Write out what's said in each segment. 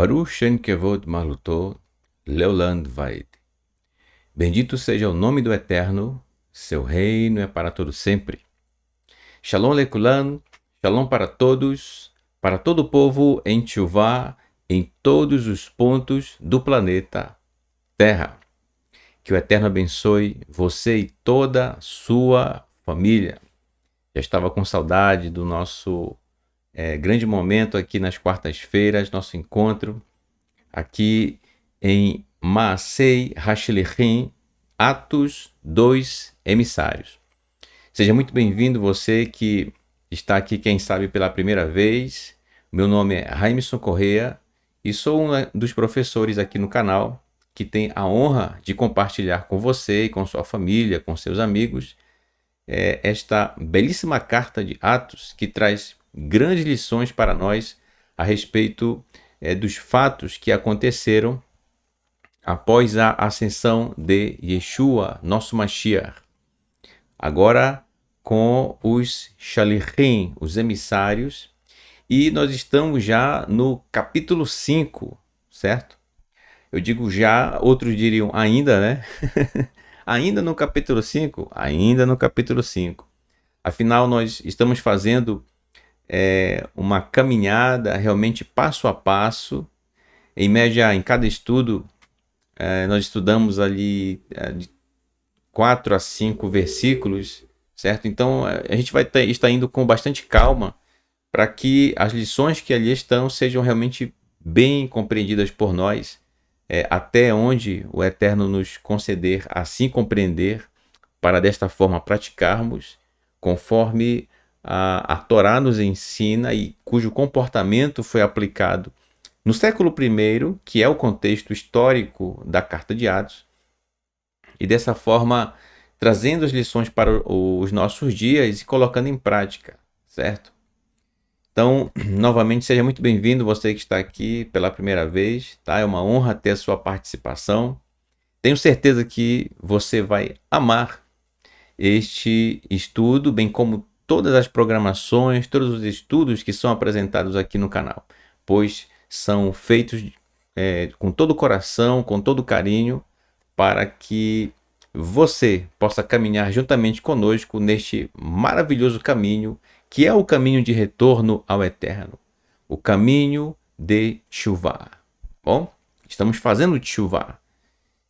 Baruch Shem Kevod Malutó Leolam Vaed. Bendito seja o nome do Eterno, seu reino é para todo sempre. Shalom Lekulam, Shalom para todos, para todo o povo em Teshuvá, em todos os pontos do planeta Terra. Que o Eterno abençoe você e toda a sua família. Já estava com saudade do nosso grande momento aqui nas quartas-feiras, nosso encontro aqui em Maasei Hashlichim, Atos dos Emissários. Seja muito bem-vindo você que está aqui, quem sabe, pela primeira vez. Meu nome é Raimson Correa e sou um dos professores aqui no canal que tem a honra de compartilhar com você e com sua família, com seus amigos, esta belíssima carta de Atos que traz grandes lições para nós a respeito dos fatos que aconteceram após a ascensão de Yeshua, nosso Mashiach. Agora com os Shalichim, os emissários, e nós estamos já no capítulo 5, certo? Eu digo já, outros diriam ainda, né? Ainda no capítulo 5? Ainda no capítulo 5. Afinal, nós estamos fazendo uma caminhada realmente passo a passo. Em média, em cada estudo, nós estudamos ali de 4 a 5 versículos, certo? Então, a gente vai estar indo com bastante calma para que as lições que ali estão sejam realmente bem compreendidas por nós, até onde o Eterno nos conceder assim compreender, para desta forma praticarmos conforme a Torá nos ensina e cujo comportamento foi aplicado no século I, que é o contexto histórico da Carta de Atos, e dessa forma trazendo as lições para os nossos dias e colocando em prática, certo? Então, novamente, seja muito bem-vindo você que está aqui pela primeira vez, tá? É uma honra ter a sua participação. Tenho certeza que você vai amar este estudo, bem como todas as programações, todos os estudos que são apresentados aqui no canal, pois são feitos com todo o coração, com todo o carinho, para que você possa caminhar juntamente conosco neste maravilhoso caminho, que é o caminho de retorno ao Eterno, o caminho de Teshuvá. Bom, estamos fazendo Teshuvá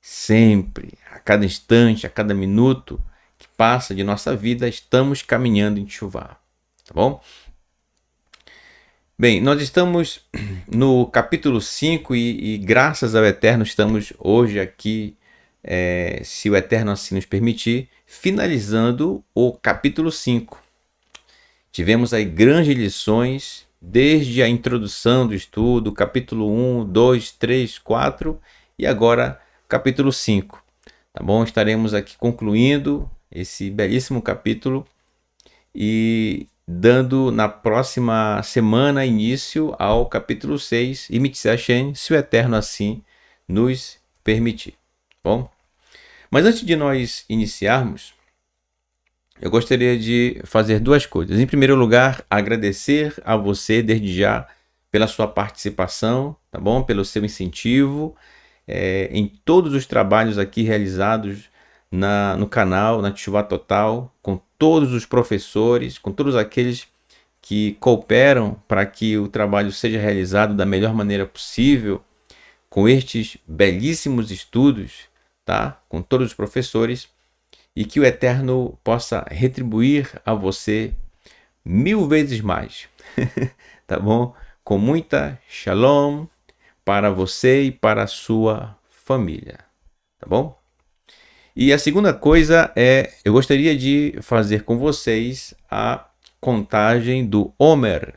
sempre, a cada instante, a cada minuto que passa de nossa vida, estamos caminhando em Teshuvá, tá bom? Bem, nós estamos no capítulo 5 e graças ao Eterno estamos hoje aqui, se o Eterno assim nos permitir, finalizando o capítulo 5. Tivemos aí grandes lições, desde a introdução do estudo, capítulo 1, 2, 3, 4 e agora capítulo 5. Tá bom? Estaremos aqui concluindo esse belíssimo capítulo e dando na próxima semana início ao capítulo 6 e Mitzvah Hashem, se o Eterno assim nos permitir. Bom? Mas antes de nós iniciarmos, eu gostaria de fazer duas coisas. Em primeiro lugar, agradecer a você desde já pela sua participação, tá bom? Pelo seu incentivo em todos os trabalhos aqui realizados no canal, na Teshuvá Total, com todos os professores, com todos aqueles que cooperam para que o trabalho seja realizado da melhor maneira possível, com estes belíssimos estudos, tá? Com todos os professores. E que o Eterno possa retribuir a você 1000 vezes mais, tá bom? Com muita shalom para você e para a sua família, tá bom? E a segunda coisa eu gostaria de fazer com vocês a contagem do Homer.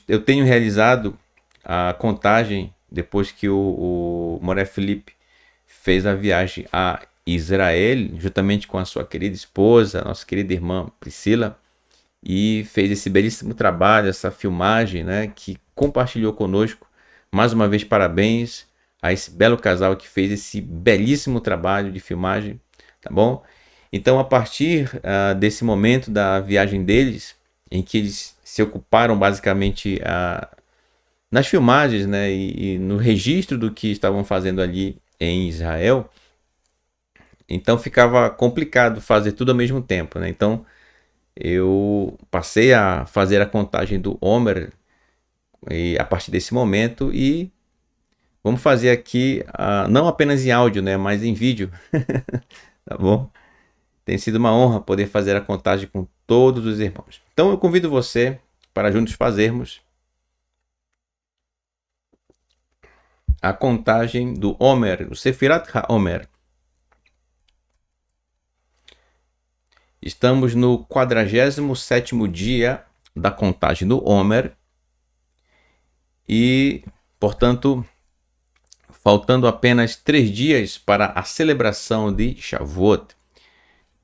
Eu tenho realizado a contagem depois que o Moré Felipe fez a viagem a Israel, juntamente com a sua querida esposa, nossa querida irmã Priscila, e fez esse belíssimo trabalho, essa filmagem, né, que compartilhou conosco. Mais uma vez, parabéns a esse belo casal que fez esse belíssimo trabalho de filmagem, tá bom? Então, a partir desse momento da viagem deles, em que eles se ocuparam basicamente nas filmagens, né, e no registro do que estavam fazendo ali em Israel, então ficava complicado fazer tudo ao mesmo tempo, né? Então eu passei a fazer a contagem do Homer e a partir desse momento e vamos fazer aqui não apenas em áudio, né, mas em vídeo, tá bom? Tem sido uma honra poder fazer a contagem com todos os irmãos. Então eu convido você para juntos fazermos a contagem do Homer, o Sefirat HaOmer. Estamos no 47º dia da contagem do Homer e, portanto, faltando apenas 3 dias para a celebração de Shavuot.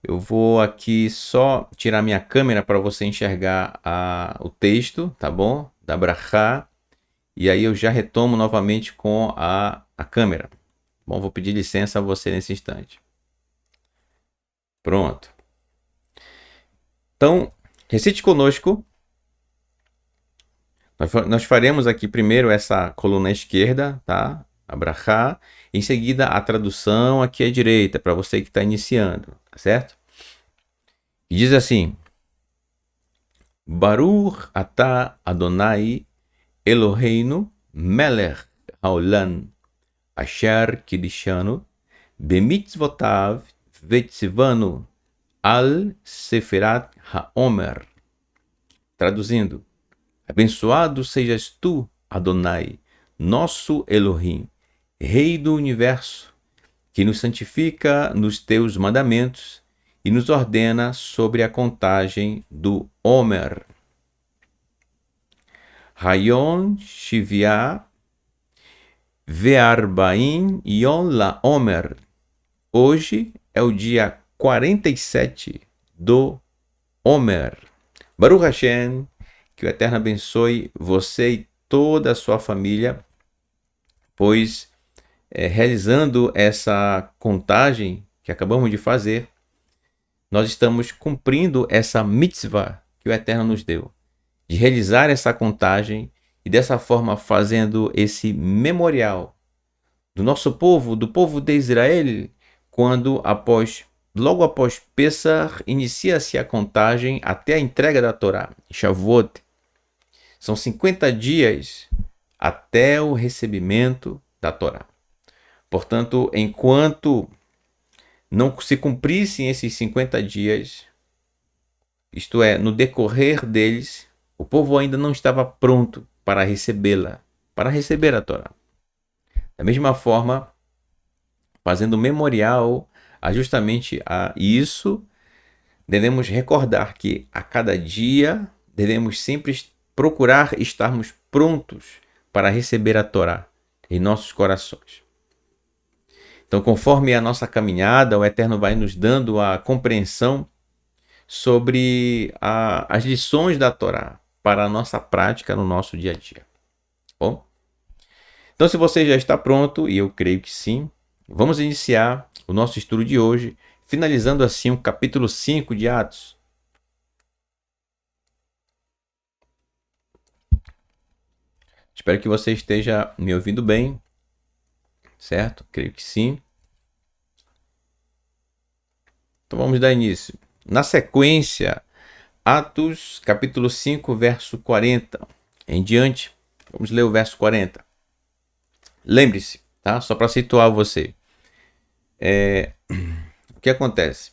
Eu vou aqui só tirar minha câmera para você enxergar o texto, tá bom? Da Brachá. E aí eu já retomo novamente com a câmera. Bom, vou pedir licença a você nesse instante. Pronto. Então, recite conosco. Nós faremos aqui primeiro essa coluna esquerda, tá? A Brachá. Em seguida, a tradução aqui à direita, para você que está iniciando, tá certo? E diz assim: Baruch atah Adonai Eloheinu melech haolam asher kidishanu bemitzvotav vetzivanu al sefirat haomer. Traduzindo: abençoado sejas tu, Adonai, nosso Elohim, Rei do universo, que nos santifica nos teus mandamentos e nos ordena sobre a contagem do Homer. Hayon Shivia Ve'arbaim Yom La Homer. Hoje é o dia 47 do Homer. Baruch Hashem, que o Eterno abençoe você e toda a sua família, pois realizando essa contagem que acabamos de fazer, nós estamos cumprindo essa mitzvah que o Eterno nos deu, de realizar essa contagem e dessa forma fazendo esse memorial do nosso povo, do povo de Israel, quando logo após Pesach, inicia-se a contagem até a entrega da Torá, Shavuot. São 50 dias até o recebimento da Torá. Portanto, enquanto não se cumprissem esses 50 dias, isto é, no decorrer deles, o povo ainda não estava pronto para recebê-la, para receber a Torá. Da mesma forma, fazendo memorial justamente a isso, devemos recordar que a cada dia devemos sempre procurar estarmos prontos para receber a Torá em nossos corações. Então, conforme a nossa caminhada, o Eterno vai nos dando a compreensão sobre as lições da Torá para a nossa prática no nosso dia a dia. Bom? Então, se você já está pronto, e eu creio que sim, vamos iniciar o nosso estudo de hoje, finalizando assim o capítulo 5 de Atos. Espero que você esteja me ouvindo bem, certo? Creio que sim. Então vamos dar início. Na sequência, Atos, capítulo 5, verso 40. Em diante, vamos ler o verso 40. Lembre-se, tá? Só para situar você. O que acontece?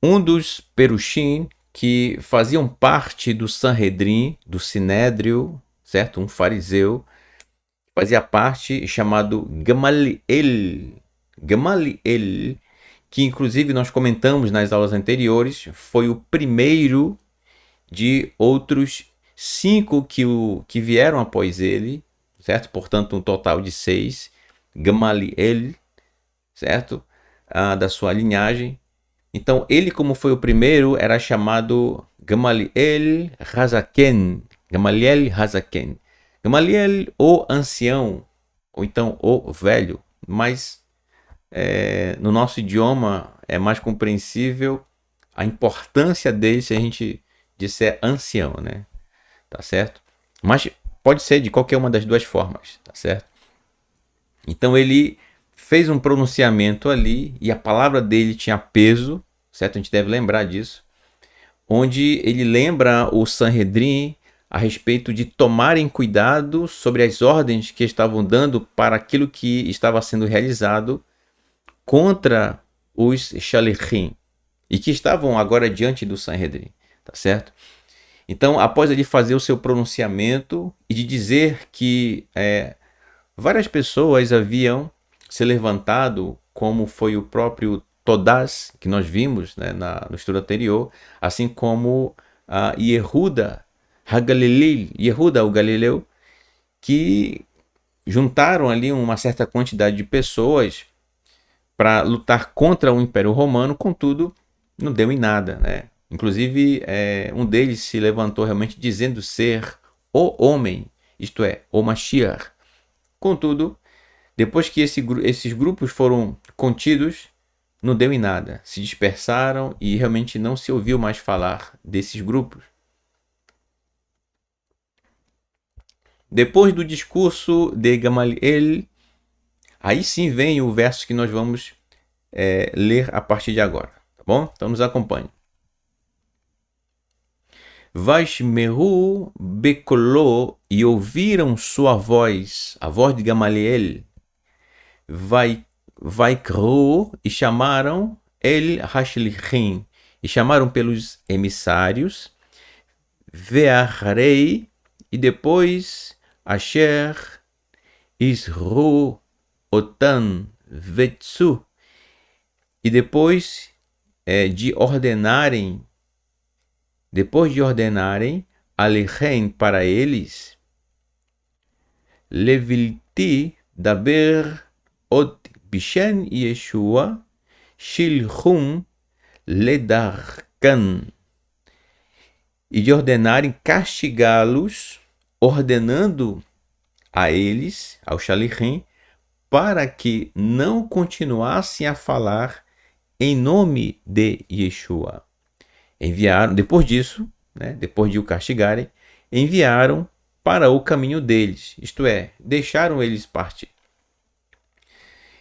Um dos Perushim que faziam parte do Sanhedrin, do Sinédrio, certo? Um fariseu, fazia parte, chamado Gamaliel. Gamaliel, que inclusive nós comentamos nas aulas anteriores, foi o primeiro de outros 5 que vieram após ele, certo? Portanto, um total de 6. Gamaliel, certo? Da sua linhagem. Então, ele, como foi o primeiro, era chamado Gamaliel Hazaken. Gamaliel Hazaken. Gamaliel, o ancião, ou então o velho, mas no nosso idioma é mais compreensível a importância dele se a gente disser ancião, né? Tá certo? Mas pode ser de qualquer uma das duas formas, tá certo? Então ele fez um pronunciamento ali e a palavra dele tinha peso, certo? A gente deve lembrar disso. Onde ele lembra o Sanhedrin a respeito de tomarem cuidado sobre as ordens que estavam dando para aquilo que estava sendo realizado contra os Shalichim e que estavam agora diante do Sanhedrin, tá certo? Então, após ele fazer o seu pronunciamento e de dizer que várias pessoas haviam se levantado, como foi o próprio Todás, que nós vimos, né, no estudo anterior, assim como a Yehuda, Yehuda, o Galileu, que juntaram ali uma certa quantidade de pessoas para lutar contra o Império Romano, contudo, não deu em nada, né? Inclusive, um deles se levantou realmente dizendo ser o homem, isto é, o Mashiach. Contudo, depois que esses grupos foram contidos, não deu em nada. Se dispersaram e realmente não se ouviu mais falar desses grupos. Depois do discurso de Gamaliel, aí sim vem o verso que nós vamos ler a partir de agora. Tá bom? Então nos acompanhe. Vashmeru Bekolo, e ouviram sua voz, a voz de Gamaliel. Vaikro, e chamaram El Hashlichim, e chamaram pelos emissários. Ve'arei, e depois Asher Isru Otan Vetsu, e depois de ordenarem Alechem para eles, Levilti Daber Ot Bishen Yeshua Shilchum Ledarkan, e de ordenarem castigá-los, ordenando a eles, ao Shalichim, para que não continuassem a falar em nome de Yeshua. Enviaram, depois disso, né, depois de o castigarem, enviaram para o caminho deles, isto é, deixaram eles partir.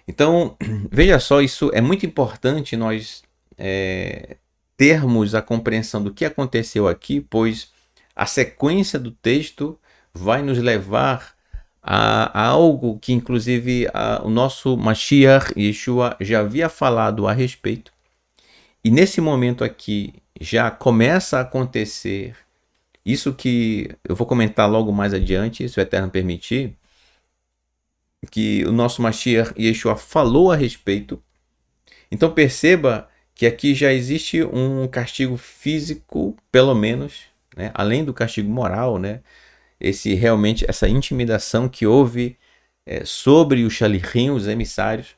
Então, veja só, isso é muito importante nós termos a compreensão do que aconteceu aqui, pois a sequência do texto vai nos levar a algo que, inclusive, o nosso Mashiach Yeshua já havia falado a respeito. E nesse momento aqui já começa a acontecer isso que eu vou comentar logo mais adiante, se o Eterno permitir, que o nosso Mashiach Yeshua falou a respeito. Então perceba que aqui já existe um castigo físico, pelo menos, né? Além do castigo moral, né? Essa intimidação que houve sobre os Shalichim, os emissários.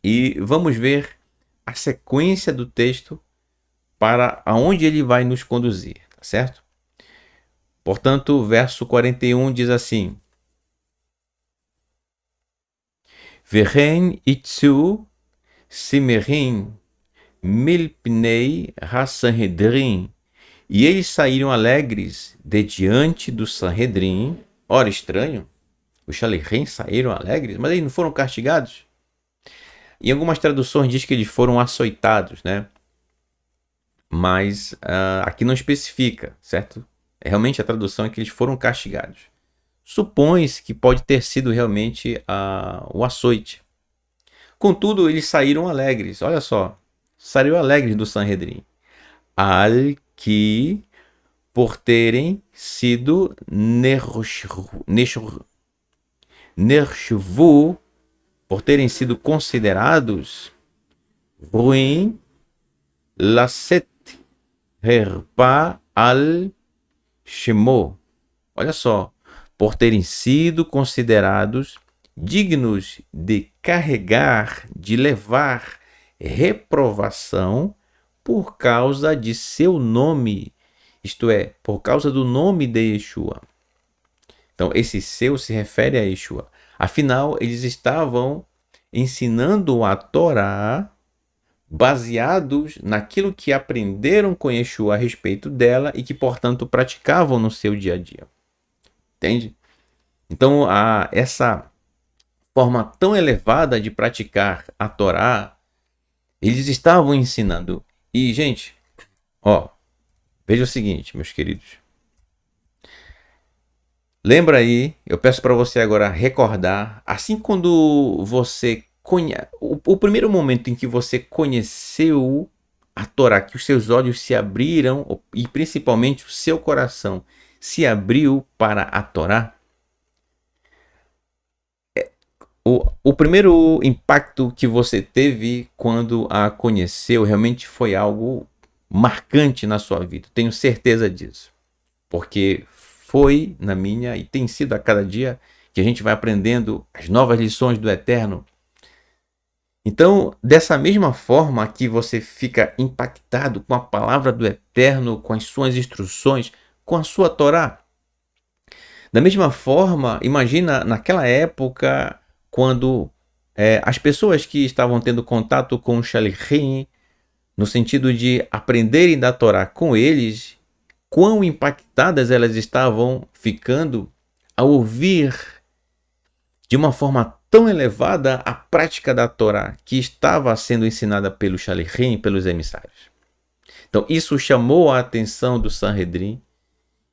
E vamos ver a sequência do texto para aonde ele vai nos conduzir, tá certo? Portanto, o verso 41 diz assim: Vehen itzu simerim milpnei ha-Sanhedrin, e eles saíram alegres de diante do Sanhedrin. Ora, estranho, os Shalichim saíram alegres, mas eles não foram castigados? Em algumas traduções diz que eles foram açoitados, né? Mas aqui não especifica, certo? Realmente a tradução é que eles foram castigados. Supõe-se que pode ter sido realmente o açoite. Contudo, eles saíram alegres. Olha só, saíram alegres do Sanhedrin. Al-ki, por terem sido nershvu, por terem sido considerados ruim, laset herpa al shemo. Olha só, por terem sido considerados dignos de carregar, de levar reprovação por causa de seu nome, isto é, por causa do nome de Yeshua. Então, esse seu se refere a Yeshua. Afinal, eles estavam ensinando a Torá baseados naquilo que aprenderam com Yeshua a respeito dela e que, portanto, praticavam no seu dia a dia. entende? Então, essa forma tão elevada de praticar a Torá, eles estavam ensinando. E, gente, ó, veja o seguinte, meus queridos. Lembra aí, eu peço para você agora recordar, assim quando você o primeiro momento em que você conheceu a Torá, que os seus olhos se abriram e principalmente o seu coração se abriu para a Torá, o primeiro impacto que você teve quando a conheceu realmente foi algo marcante na sua vida. Tenho certeza disso. Porque foi na minha e tem sido a cada dia que a gente vai aprendendo as novas lições do Eterno. Então, dessa mesma forma que você fica impactado com a palavra do Eterno, com as suas instruções, com a sua Torá. Da mesma forma, imagina naquela época, quando as pessoas que estavam tendo contato com o Shalichim, no sentido de aprenderem da Torá com eles, quão impactadas elas estavam ficando ao ouvir de uma forma tão elevada a prática da Torá que estava sendo ensinada pelos Shalichim, pelos emissários. Então, isso chamou a atenção do Sanhedrin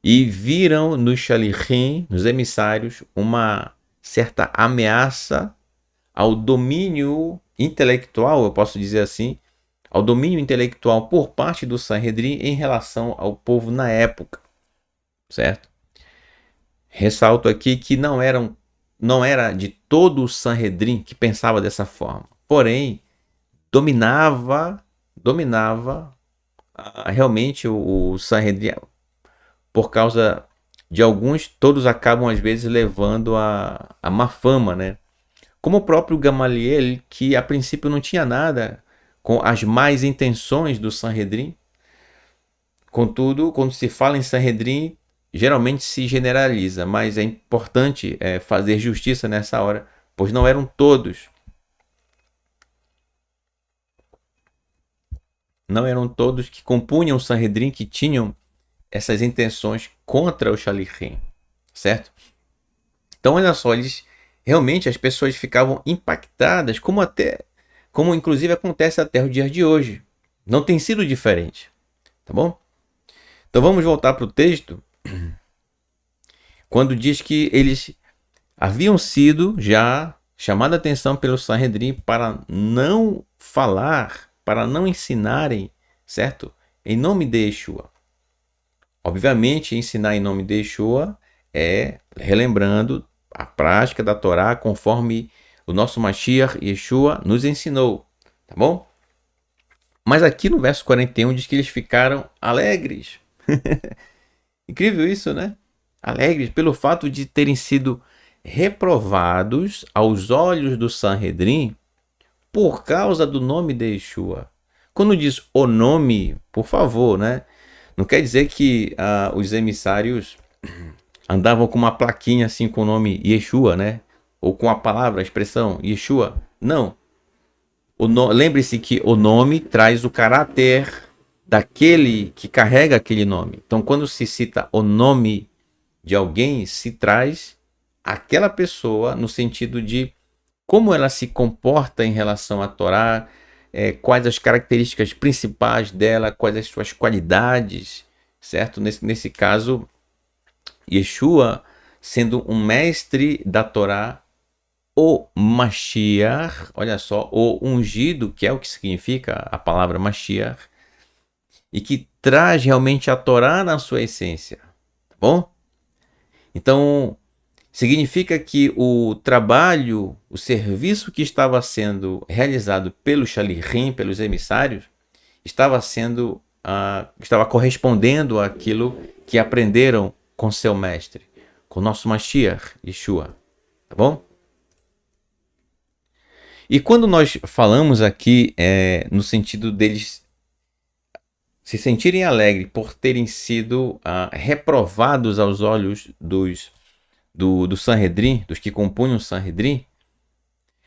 e viram nos Shalichim, nos emissários, uma certa ameaça ao domínio intelectual, eu posso dizer assim, ao domínio intelectual por parte do Sanhedrin em relação ao povo na época, certo? Ressalto aqui que não era de todo o Sanhedrin que pensava dessa forma, porém dominava realmente o Sanhedrin. Por causa de alguns, todos acabam às vezes levando a má fama, né? Como o próprio Gamaliel, que a princípio não tinha nada com as más intenções do Sanhedrin. Contudo, quando se fala em Sanhedrin, geralmente se generaliza, mas é importante fazer justiça nessa hora, pois não eram todos. Não eram todos que compunham o Sanhedrin que tinham essas intenções contra o Shalichim, certo? Então, olha só, realmente as pessoas ficavam impactadas, como inclusive acontece até os dias de hoje. Não tem sido diferente, tá bom? Então vamos voltar para o texto, quando diz que eles haviam sido já chamados a atenção pelo Sanhedrin para não falar, para não ensinarem, certo? Em nome de Yeshua. Obviamente, ensinar em nome de Yeshua é relembrando a prática da Torá conforme o nosso Mashiach Yeshua nos ensinou, tá bom? Mas aqui no verso 41 diz que eles ficaram alegres. Incrível isso, né? Alegres pelo fato de terem sido reprovados aos olhos do Sanhedrin por causa do nome de Yeshua. Quando diz o nome, por favor, né? Não quer dizer que os emissários andavam com uma plaquinha assim com o nome Yeshua, né? Ou com a palavra, a expressão Yeshua. Não. Lembre-se que o nome traz o caráter daquele que carrega aquele nome. Então, quando se cita o nome de alguém, se traz aquela pessoa no sentido de como ela se comporta em relação à Torá, quais as características principais dela, quais as suas qualidades, certo? Nesse caso, Yeshua, sendo um mestre da Torá, o Mashiach, olha só, o ungido, que é o que significa a palavra Mashiach, e que traz realmente a Torá na sua essência, tá bom? Então, significa que o trabalho, o serviço que estava sendo realizado pelos Shalichim, pelos emissários, estava correspondendo àquilo que aprenderam com seu mestre, com o nosso Mashiach, Yeshua, tá bom? E quando nós falamos aqui no sentido deles se sentirem alegres por terem sido reprovados aos olhos do Sanhedrin, dos que compunham o Sanhedrin,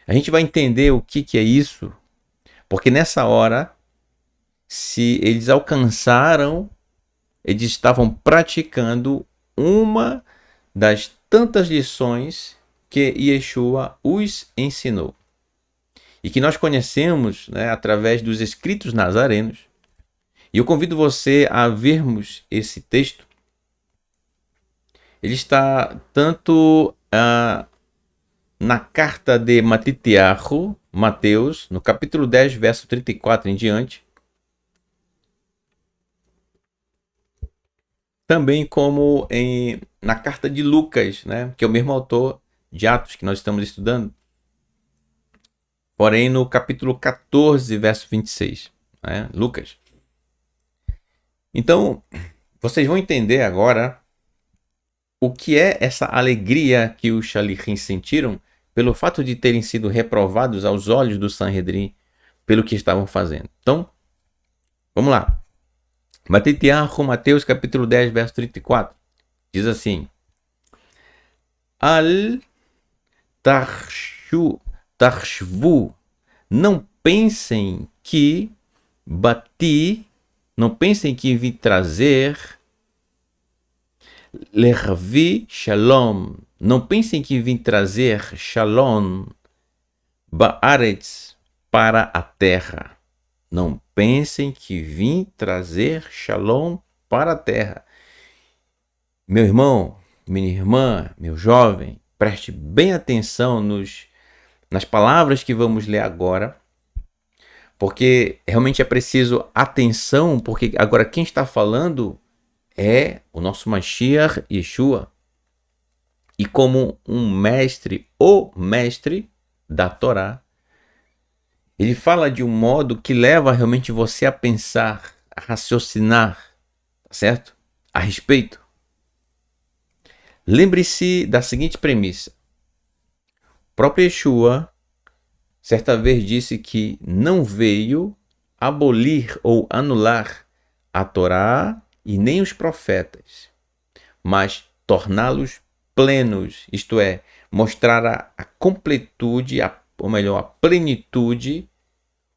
a gente vai entender o que é isso, porque nessa hora, se eles alcançaram, eles estavam praticando uma das tantas lições que Yeshua os ensinou. E que nós conhecemos, né, através dos escritos nazarenos. E eu convido você a vermos esse texto. Ele está tanto na carta de Matitiahu, Mateus, no capítulo 10, verso 34 em diante, também como na carta de Lucas, né, que é o mesmo autor de Atos que nós estamos estudando, porém no capítulo 14, verso 26, né, Lucas. Então, vocês vão entender agora o que é essa alegria que os Shalichim sentiram pelo fato de terem sido reprovados aos olhos do Sanhedrin pelo que estavam fazendo. Então, vamos lá. Mateus capítulo 10, verso 34. Diz assim: Al tarshvu, não pensem que não pensem que vim trazer lervi shalom, não pensem que vim trazer shalom ba'aretz, para a terra. Não pensem que vim trazer shalom para a terra. Meu irmão, minha irmã, meu jovem, preste bem atenção nas palavras que vamos ler agora, porque realmente é preciso atenção, porque agora quem está falando é o nosso Mashiach Yeshua. E como um mestre, o mestre da Torá, ele fala de um modo que leva realmente você a pensar, a raciocinar, certo? A respeito. Lembre-se da seguinte premissa. O próprio Yeshua, certa vez, disse que não veio abolir ou anular a Torá e nem os profetas, mas torná-los plenos, isto é, mostrar a completude, ou melhor, a plenitude,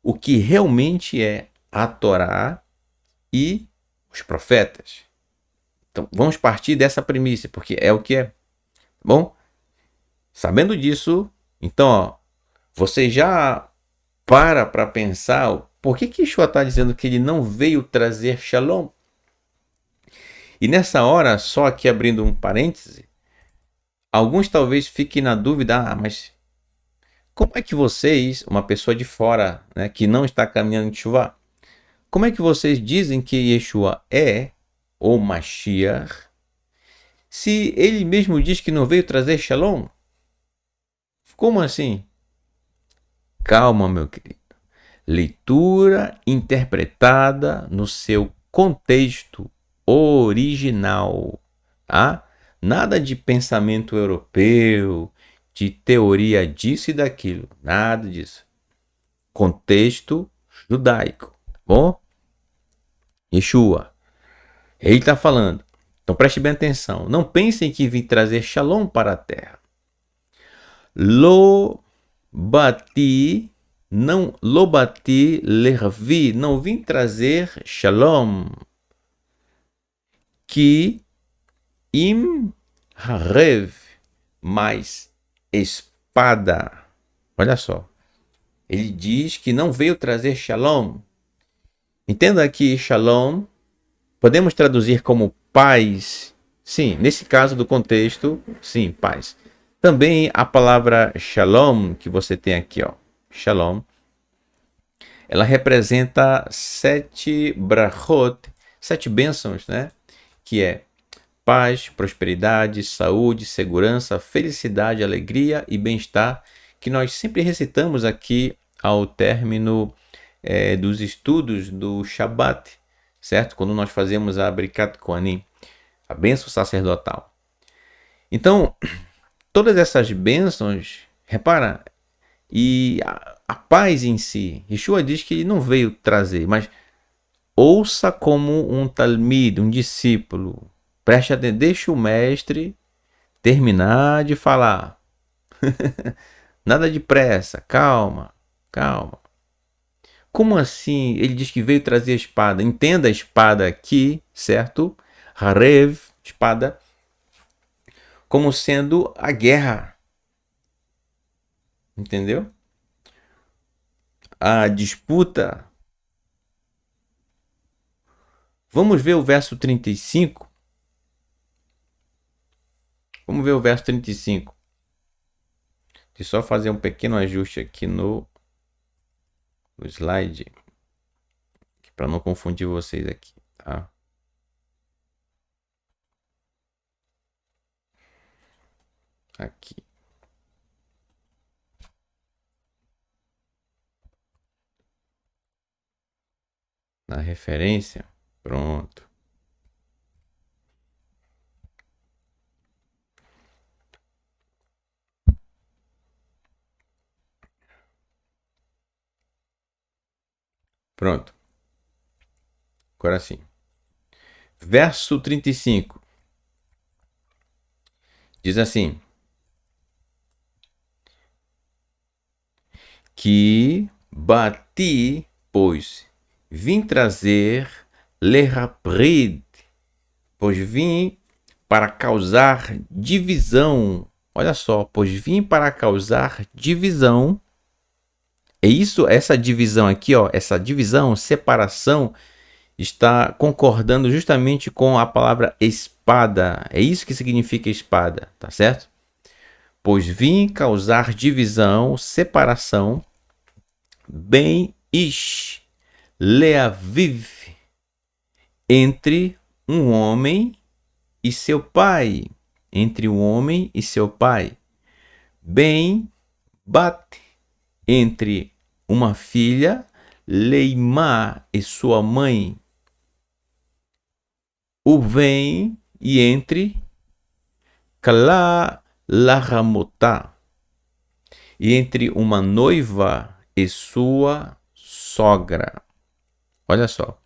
o que realmente é a Torá e os profetas. Então, vamos partir dessa premissa, porque é o que é. Bom, sabendo disso, então, ó, você já para pensar por que Yeshua está dizendo que ele não veio trazer shalom? E nessa hora, só aqui abrindo um parêntese, alguns talvez fiquem na dúvida, mas como é que vocês, uma pessoa de fora, né, que não está caminhando em Teshuvah, como é que vocês dizem que Yeshua é o Mashiach, se ele mesmo diz que não veio trazer shalom? Como assim? Calma, meu querido. Leitura interpretada no seu contexto original. Tá? Nada de pensamento europeu, de teoria disso e daquilo. Nada disso. Contexto judaico. Tá bom? Yeshua. Ele está falando. Então preste bem atenção. Não pensem que vim trazer shalom para a terra. Lo bati lervi, não vim trazer shalom. Que im harev, mais espada. Olha só. Ele diz que não veio trazer shalom. Entenda aqui shalom. Podemos traduzir como paz. Sim, nesse caso do contexto, sim, paz. Também a palavra shalom, que você tem aqui, ó, shalom, ela representa 7 brachot, 7 bênçãos, né? Que é paz, prosperidade, saúde, segurança, felicidade, alegria e bem-estar, que nós sempre recitamos aqui ao término dos estudos do Shabat, certo? Quando nós fazemos a Brikat Kohanim, a bênção sacerdotal. Então, todas essas bênçãos, repara, e a paz em si, Yeshua diz que ele não veio trazer, mas ouça como um talmid, um discípulo, preste atenção, deixa o mestre terminar de falar. Nada de pressa, calma, calma. Como assim? Ele diz que veio trazer a espada. Entenda a espada aqui, certo? Harev, espada, como sendo a guerra. Entendeu? A disputa. Vamos ver o verso 35. Vamos ver o verso 35. Deixa eu só fazer um pequeno ajuste aqui no slide, para não confundir vocês aqui, tá? Aqui. Na referência. Pronto. Pronto. Agora sim. Verso 35. Diz assim: que bati, pois vim trazer le raprid, pois vim para causar divisão. Olha só, pois vim para causar divisão. É isso, essa divisão aqui, ó, essa divisão, separação, está concordando justamente com a palavra espada. É isso que significa espada, tá certo? Pois vim causar divisão, separação, bem ish, leaviv, entre um homem e seu pai. Entre um homem e seu pai. Bem bat, entre uma filha, Leimá e sua mãe. O vem e entre Kalá Laramotá, e entre uma noiva e sua sogra. Olha só.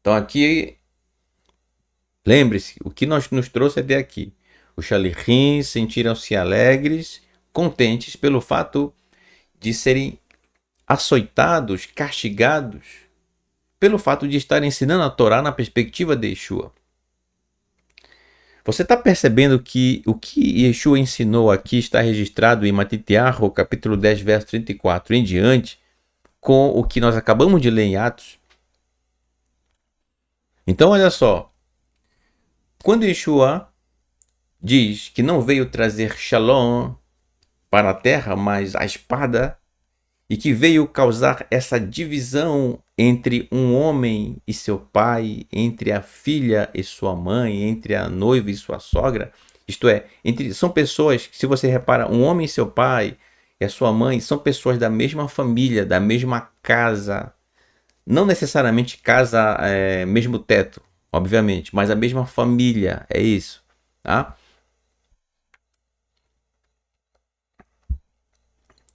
Então aqui, lembre-se, o que nos trouxe até aqui. Os Shalichim sentiram-se alegres, contentes pelo fato de serem açoitados, castigados, pelo fato de estarem ensinando a Torá na perspectiva de Yeshua. Você está percebendo que o que Yeshua ensinou aqui está registrado em Matitiahu, capítulo 10, verso 34 em diante, com o que nós acabamos de ler em Atos? Então, olha só. Quando Yeshua diz que não veio trazer shalom para a terra, mas a espada, e que veio causar essa divisão entre um homem e seu pai, entre a filha e sua mãe, entre a noiva e sua sogra, isto é, são pessoas que, se você repara, um homem e seu pai e a sua mãe são pessoas da mesma família, da mesma casa, não necessariamente casa, mesmo teto, obviamente, mas a mesma família, é isso, tá?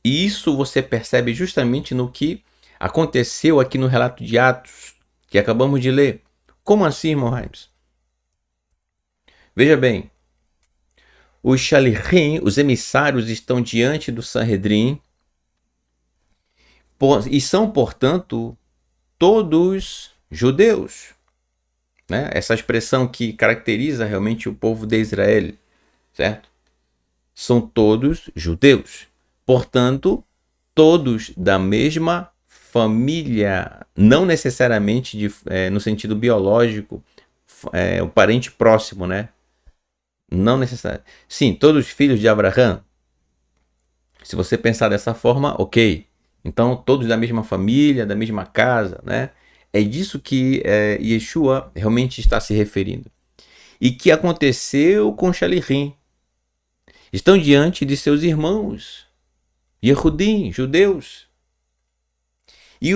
E isso você percebe justamente no que aconteceu aqui no relato de Atos, que acabamos de ler. Como assim, irmão Raims? Veja bem, os Shalichim, os emissários, estão diante do Sanhedrin e são, portanto, todos judeus. Né? Essa expressão que caracteriza realmente o povo de Israel, certo? São todos judeus. Portanto, todos da mesma família, não necessariamente no sentido biológico, o parente próximo, né? Não necessariamente. Sim, todos filhos de Abraão. Se você pensar dessa forma, ok. Então, todos da mesma família, da mesma casa, né? É disso que Yeshua realmente está se referindo. E que aconteceu com Shalichim. Estão diante de seus irmãos, Yehudim, judeus. E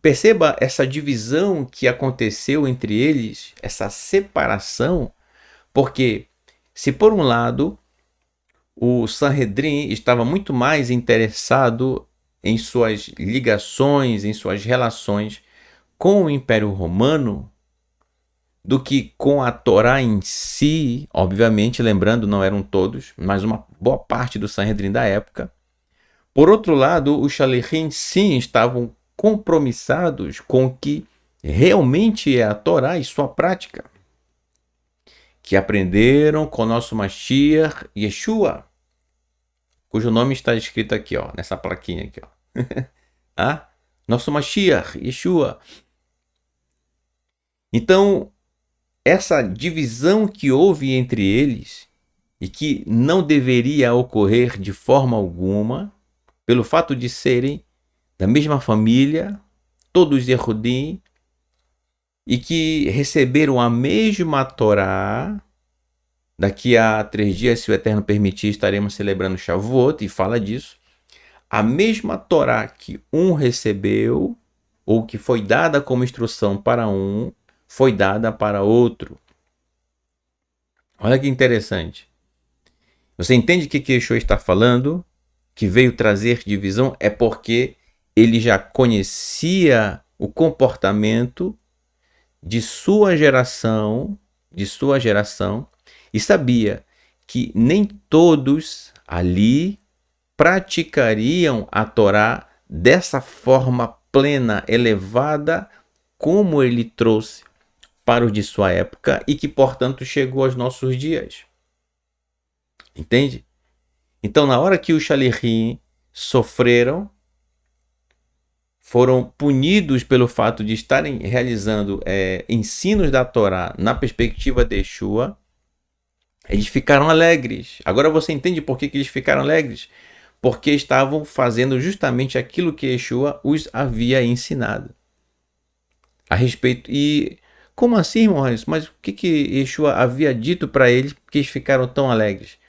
perceba essa divisão que aconteceu entre eles, essa separação, porque se por um lado o Sanhedrin estava muito mais interessado em suas ligações, em suas relações com o Império Romano, do que com a Torá em si, obviamente, lembrando, não eram todos, mas uma boa parte do Sanhedrin da época. Por outro lado, os Shalichim sim estavam compromissados com o que realmente é a Torá e sua prática. que aprenderam com nosso Mashiach Yeshua, cujo nome está escrito aqui, ó, nessa plaquinha aqui, ó. Ah? Nosso Mashiach Yeshua. Então, essa divisão que houve entre eles e que não deveria ocorrer de forma alguma, pelo fato de serem da mesma família, todos Yehudim, e que receberam a mesma Torá. Daqui a 3 dias, se o Eterno permitir, estaremos celebrando Shavuot, e fala disso. A mesma Torá que um recebeu, ou que foi dada como instrução para um, foi dada para outro. Olha que interessante. Você entende o que Yeshua está falando? Que veio trazer divisão é porque ele já conhecia o comportamento de sua geração, e sabia que nem todos ali praticariam a Torá dessa forma plena, elevada, como ele trouxe para os de sua época e que, portanto, chegou aos nossos dias. Entende? Então, na hora que os Shalichim sofreram, foram punidos pelo fato de estarem realizando ensinos da Torá na perspectiva de Yeshua, eles ficaram alegres. Agora você entende por que eles ficaram alegres? Porque estavam fazendo justamente aquilo que Yeshua os havia ensinado a respeito. E como assim, Maurício? Mas o que Yeshua havia dito para eles que eles ficaram tão alegres?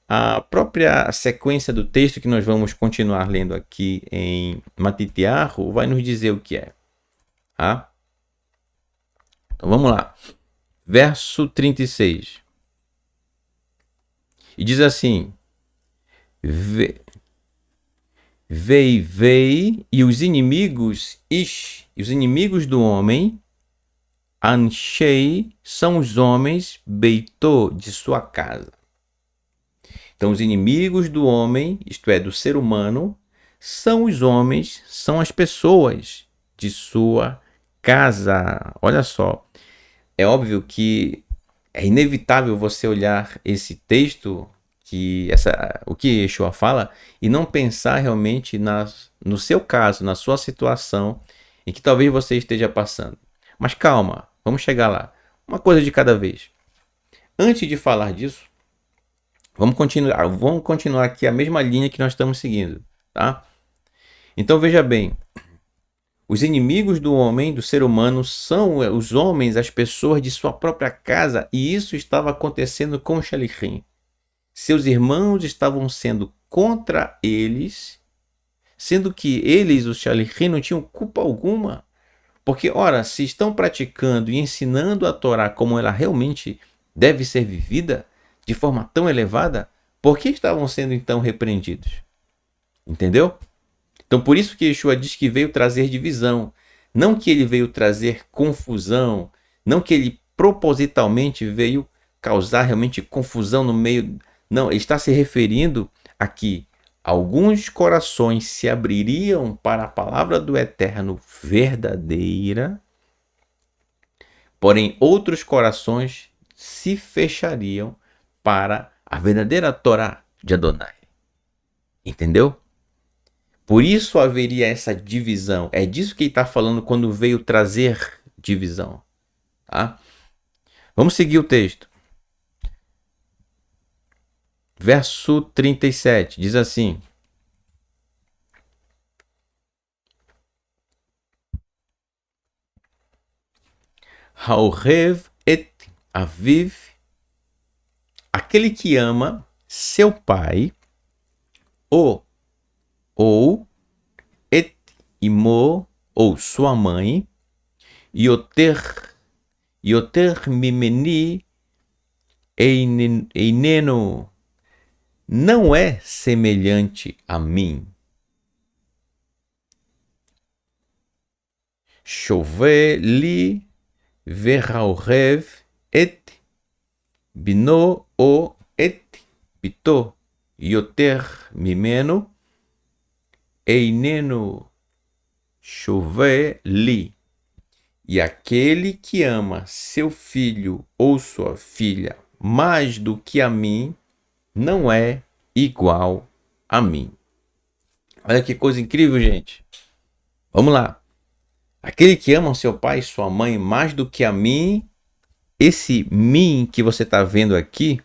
A própria sequência do texto que nós vamos continuar lendo aqui em Matitiahu vai nos dizer o que é. Tá? Então vamos lá. Verso 36. E diz assim: Vei, e os inimigos do homem, Anshei, são os homens, Beitô, de sua casa. Então, os inimigos do homem, isto é, do ser humano, são os homens, são as pessoas de sua casa. Olha só, é óbvio que é inevitável você olhar esse texto, o que Yeshua fala, e não pensar realmente no seu caso, na sua situação, em que talvez você esteja passando. Mas calma, vamos chegar lá. Uma coisa de cada vez. Antes de falar disso, vamos continuar aqui a mesma linha que nós estamos seguindo, tá? Então veja bem, os inimigos do homem, do ser humano, são os homens, as pessoas de sua própria casa, e isso estava acontecendo com os Shalichim. Seus irmãos estavam sendo contra eles, sendo que eles, os Shalichim, não tinham culpa alguma. Porque, ora, se estão praticando e ensinando a Torá como ela realmente deve ser vivida, de forma tão elevada, por que estavam sendo então repreendidos? Entendeu? Então, por isso que Yeshua diz que veio trazer divisão. Não que ele veio trazer confusão, não que ele propositalmente veio causar realmente confusão no meio. Não, ele está se referindo a que alguns corações se abririam para a palavra do Eterno verdadeira, porém outros corações se fechariam para a verdadeira Torá de Adonai. Entendeu? Por isso haveria essa divisão. É disso que ele está falando quando veio trazer divisão. Tá? Vamos seguir o texto. Verso 37 diz assim: Haorev et aviv, aquele que ama seu pai, ou et imo, ou sua mãe, yoter mimeni eineno, não é semelhante a mim. Chove li veraurev et bino o et bito yoter mimeno eineno chove li. E aquele que ama seu filho ou sua filha mais do que a mim não é igual a mim. Olha que coisa incrível, gente. Vamos lá. Aquele que ama seu pai e sua mãe mais do que a mim, esse mim que você está vendo aqui,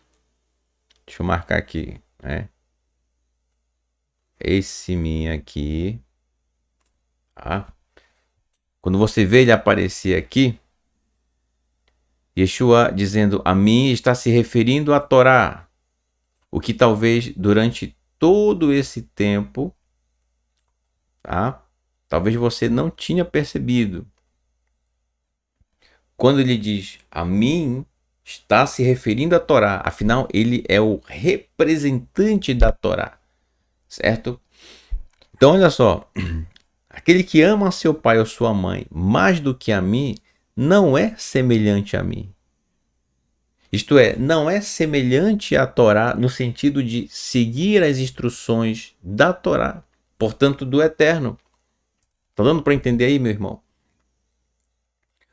deixa eu marcar aqui, né? Esse mim aqui, tá? Quando você vê ele aparecer aqui, Yeshua dizendo a mim está se referindo à Torá, o que talvez durante todo esse tempo, tá? Talvez você não tinha percebido. Quando ele diz a mim, está se referindo à Torá. Afinal, ele é o representante da Torá, certo? Então, olha só. Aquele que ama seu pai ou sua mãe mais do que a mim, não é semelhante a mim. Isto é, não é semelhante à Torá no sentido de seguir as instruções da Torá, portanto, do Eterno. Está dando para entender aí, meu irmão?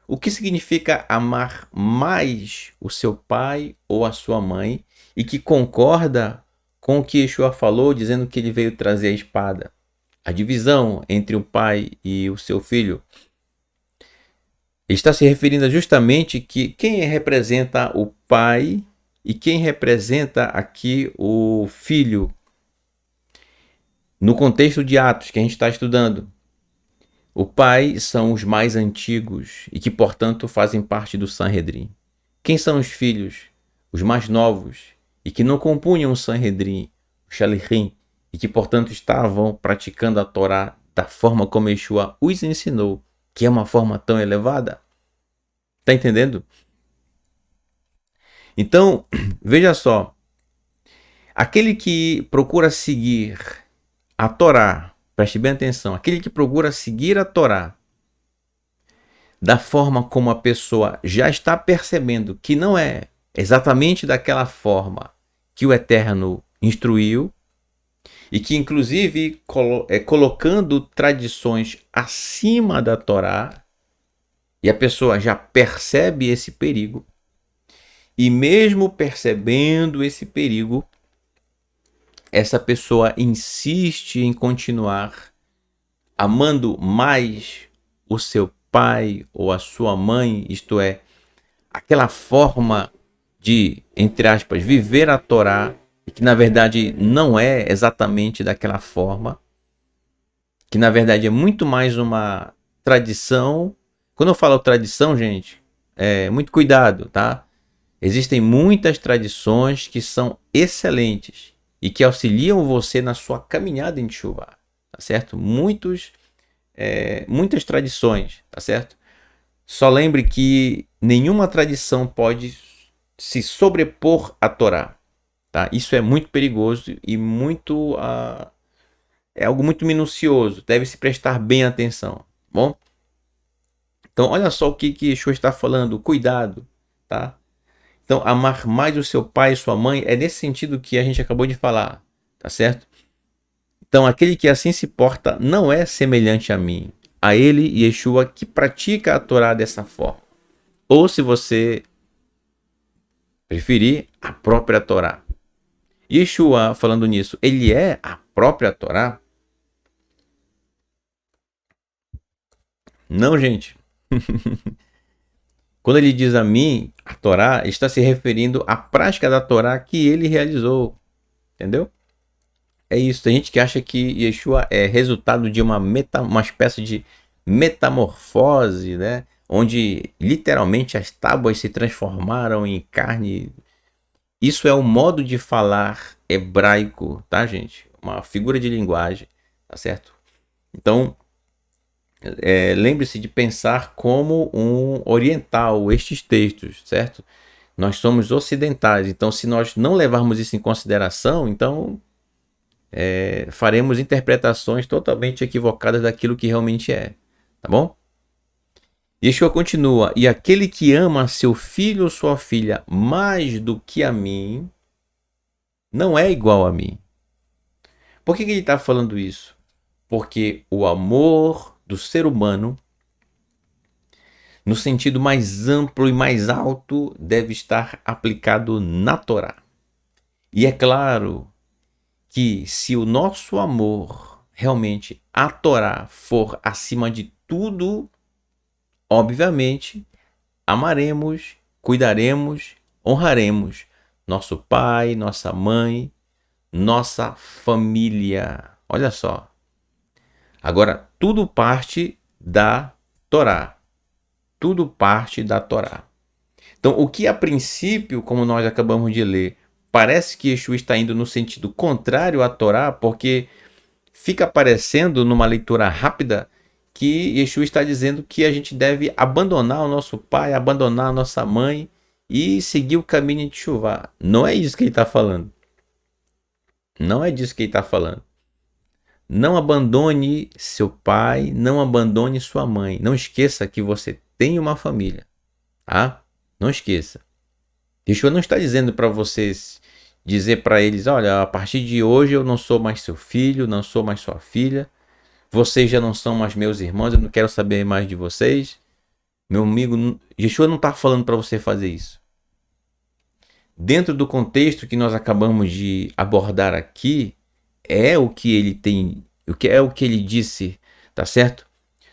O que significa amar mais o seu pai ou a sua mãe e que concorda com o que Yeshua falou, dizendo que ele veio trazer a espada? A divisão entre o pai e o seu filho. Ele está se referindo justamente que quem representa o pai e quem representa aqui o filho. No contexto de Atos que a gente está estudando. O pai são os mais antigos e que, portanto, fazem parte do Sanhedrin. Quem são os filhos? Os mais novos e que não compunham o Sanhedrin, o Shalichim, e que, portanto, estavam praticando a Torá da forma como Yeshua os ensinou, que é uma forma tão elevada. Está entendendo? Então, veja só. Aquele que procura seguir a Torá, preste bem atenção, aquele que procura seguir a Torá da forma como a pessoa já está percebendo que não é exatamente daquela forma que o Eterno instruiu, e que inclusive colocando tradições acima da Torá, e a pessoa já percebe esse perigo, e mesmo percebendo esse perigo, essa pessoa insiste em continuar amando mais o seu pai ou a sua mãe, isto é, aquela forma de, entre aspas, viver a Torá, que na verdade não é exatamente daquela forma, que na verdade é muito mais uma tradição. Quando eu falo tradição, gente, muito cuidado, tá? Existem muitas tradições que são excelentes e que auxiliam você na sua caminhada em Teshuvá, tá certo? Muitas tradições, tá certo? Só lembre que nenhuma tradição pode se sobrepor à Torá, tá? Isso é muito perigoso e muito é algo muito minucioso, deve se prestar bem atenção, tá bom? Então, olha só o que Yeshua está falando, cuidado, tá? Então, amar mais o seu pai e sua mãe é nesse sentido que a gente acabou de falar, tá certo? Então, aquele que assim se porta não é semelhante a mim, a ele, Yeshua, que pratica a Torá dessa forma. Ou, se você preferir, a própria Torá. Yeshua, falando nisso, ele é a própria Torá? Não, gente. Quando ele diz a mim, a Torá, ele está se referindo à prática da Torá que ele realizou. Entendeu? É isso. Tem gente que acha que Yeshua é resultado de uma espécie de metamorfose, né? Onde literalmente as tábuas se transformaram em carne. Isso é um modo de falar hebraico, tá, gente? Uma figura de linguagem, tá certo? Então, lembre-se de pensar como um oriental estes textos, certo? Nós somos ocidentais, então se nós não levarmos isso em consideração, então faremos interpretações totalmente equivocadas daquilo que realmente é, tá bom? Yeshua continua, e aquele que ama seu filho ou sua filha mais do que a mim, não é igual a mim. Por que ele está falando isso? Porque o amor do ser humano no sentido mais amplo e mais alto, deve estar aplicado na Torá. E é claro que se o nosso amor realmente à Torá for acima de tudo, obviamente, amaremos, cuidaremos, honraremos nosso pai, nossa mãe, nossa família. Olha só. Agora, tudo parte da Torá. Tudo parte da Torá. Então, o que a princípio, como nós acabamos de ler, parece que Yeshua está indo no sentido contrário à Torá, porque fica parecendo numa leitura rápida que Yeshua está dizendo que a gente deve abandonar o nosso pai, abandonar a nossa mãe e seguir o caminho de Yeshua. Não é isso que ele está falando. Não é disso que ele está falando. Não abandone seu pai, não abandone sua mãe. Não esqueça que você tem uma família. Tá? Não esqueça. Yeshua não está dizendo para vocês, dizer para eles, olha, a partir de hoje eu não sou mais seu filho, não sou mais sua filha. Vocês já não são mais meus irmãos, eu não quero saber mais de vocês. Meu amigo, Yeshua não está falando para você fazer isso. Dentro do contexto que nós acabamos de abordar aqui, é o que ele tem, o que ele disse, tá certo?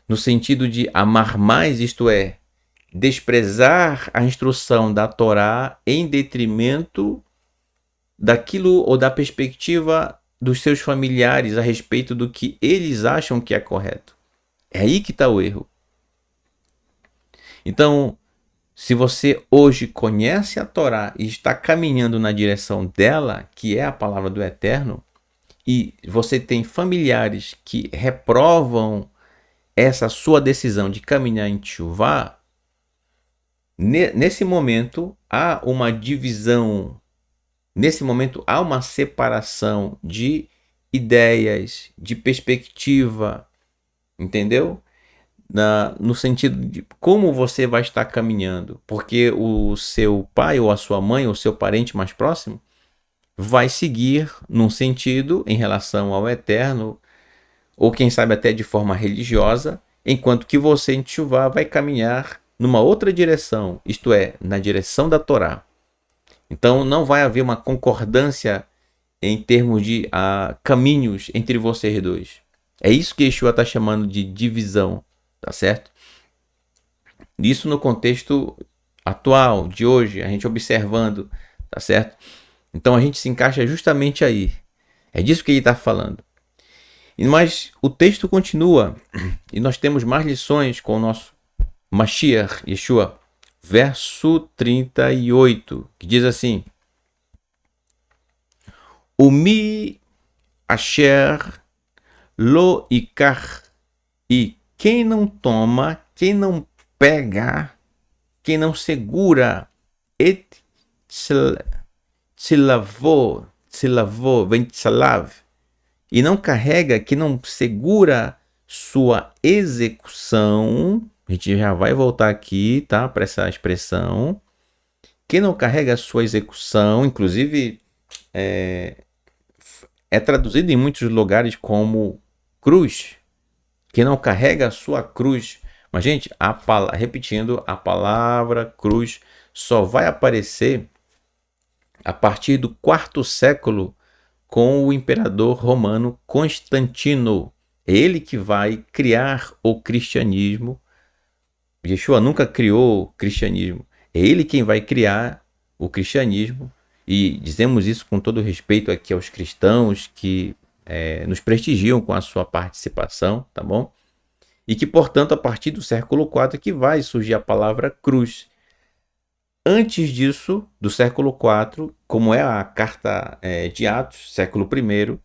No sentido de amar mais, isto é, desprezar a instrução da Torá em detrimento daquilo ou da perspectiva dos seus familiares a respeito do que eles acham que é correto. É aí que está o erro. Então, se você hoje conhece a Torá e está caminhando na direção dela, que é a palavra do Eterno, e você tem familiares que reprovam essa sua decisão de caminhar em Teshuvá, nesse momento há uma divisão, nesse momento há uma separação de ideias, de perspectiva, entendeu? No sentido de como você vai estar caminhando, porque o seu pai ou a sua mãe ou seu parente mais próximo vai seguir num sentido em relação ao Eterno, ou quem sabe até de forma religiosa, enquanto que você em Teshuvá vai caminhar numa outra direção, isto é, na direção da Torá. Então não vai haver uma concordância em termos de caminhos entre vocês dois. É isso que Yeshua está chamando de divisão, tá certo? Isso no contexto atual, de hoje, a gente observando, tá certo? Então a gente se encaixa justamente aí. É disso que ele está falando. Mas o texto continua e nós temos mais lições com o nosso Mashiach, Yeshua. Verso 38, que diz assim: Umi asher lo ikar. E quem não toma, quem não pega, quem não segura, et tzilavô, vem tzalav, e não carrega, que não segura sua execução. A gente já vai voltar aqui, tá? Para essa expressão. Quem não carrega a sua execução, inclusive é traduzido em muitos lugares como cruz. Quem não carrega a sua cruz. Mas, gente, repetindo, a palavra cruz só vai aparecer a partir do 4º século com o imperador romano Constantino. Ele que vai criar o cristianismo. Yeshua nunca criou o cristianismo. É ele quem vai criar o cristianismo. E dizemos isso com todo respeito aqui aos cristãos que nos prestigiam com a sua participação, tá bom? E que, portanto, a partir do século IV que vai surgir a palavra cruz. Antes disso, do século IV, como é a carta de Atos, século I,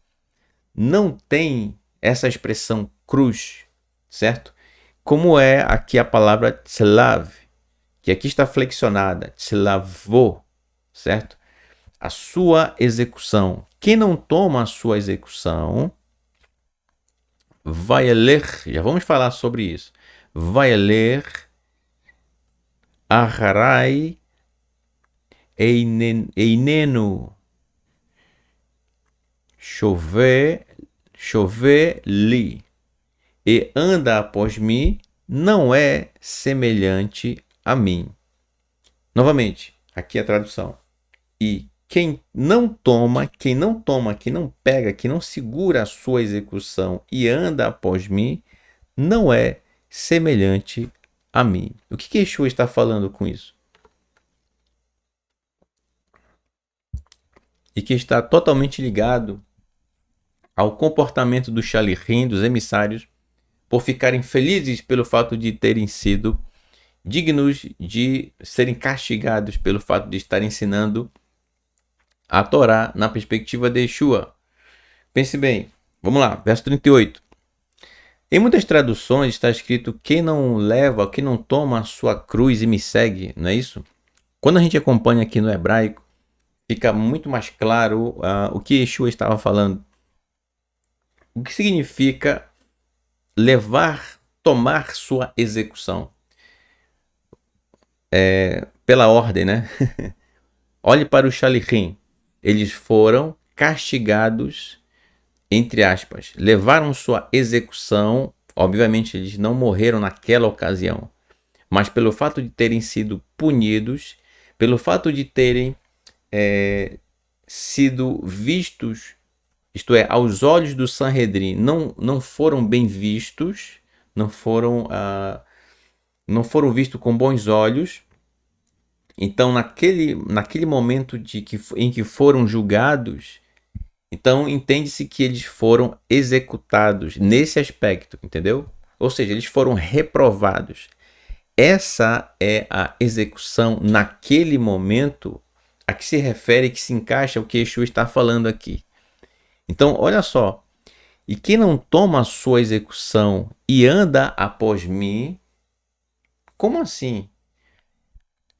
não tem essa expressão cruz, certo? Como é aqui a palavra tzelav, que aqui está flexionada, tzelavô, certo? A sua execução. Quem não toma a sua execução vai ler, já vamos falar sobre isso, vai ler Aharai Einenu chover li, e anda após mim, não é semelhante a mim. Novamente, aqui a tradução. E quem não toma, quem não pega, quem não segura a sua execução e anda após mim, não é semelhante a mim. O que Yeshua está falando com isso? E que está totalmente ligado ao comportamento do Shalichim, dos emissários, por ficarem felizes pelo fato de terem sido dignos de serem castigados pelo fato de estar ensinando a Torá na perspectiva de Yeshua. Pense bem, vamos lá, verso 38. Em muitas traduções está escrito: quem não leva, quem não toma a sua cruz e me segue, não é isso? Quando a gente acompanha aqui no hebraico, fica muito mais claro o que Yeshua estava falando. O que significa levar, tomar sua execução? Pela ordem, né? Olhe para o Shalichim. Eles foram castigados, entre aspas, levaram sua execução. Obviamente, eles não morreram naquela ocasião, mas pelo fato de terem sido punidos, pelo fato de terem sido vistos, isto é, aos olhos do Sanhedrin, não foram bem vistos, não foram vistos com bons olhos. Então, naquele momento em que foram julgados, então entende-se que eles foram executados nesse aspecto, entendeu? Ou seja, eles foram reprovados. Essa é a execução naquele momento a que se refere, que se encaixa o que Yeshua está falando aqui. Então, olha só. E quem não toma a sua execução e anda após mim, como assim?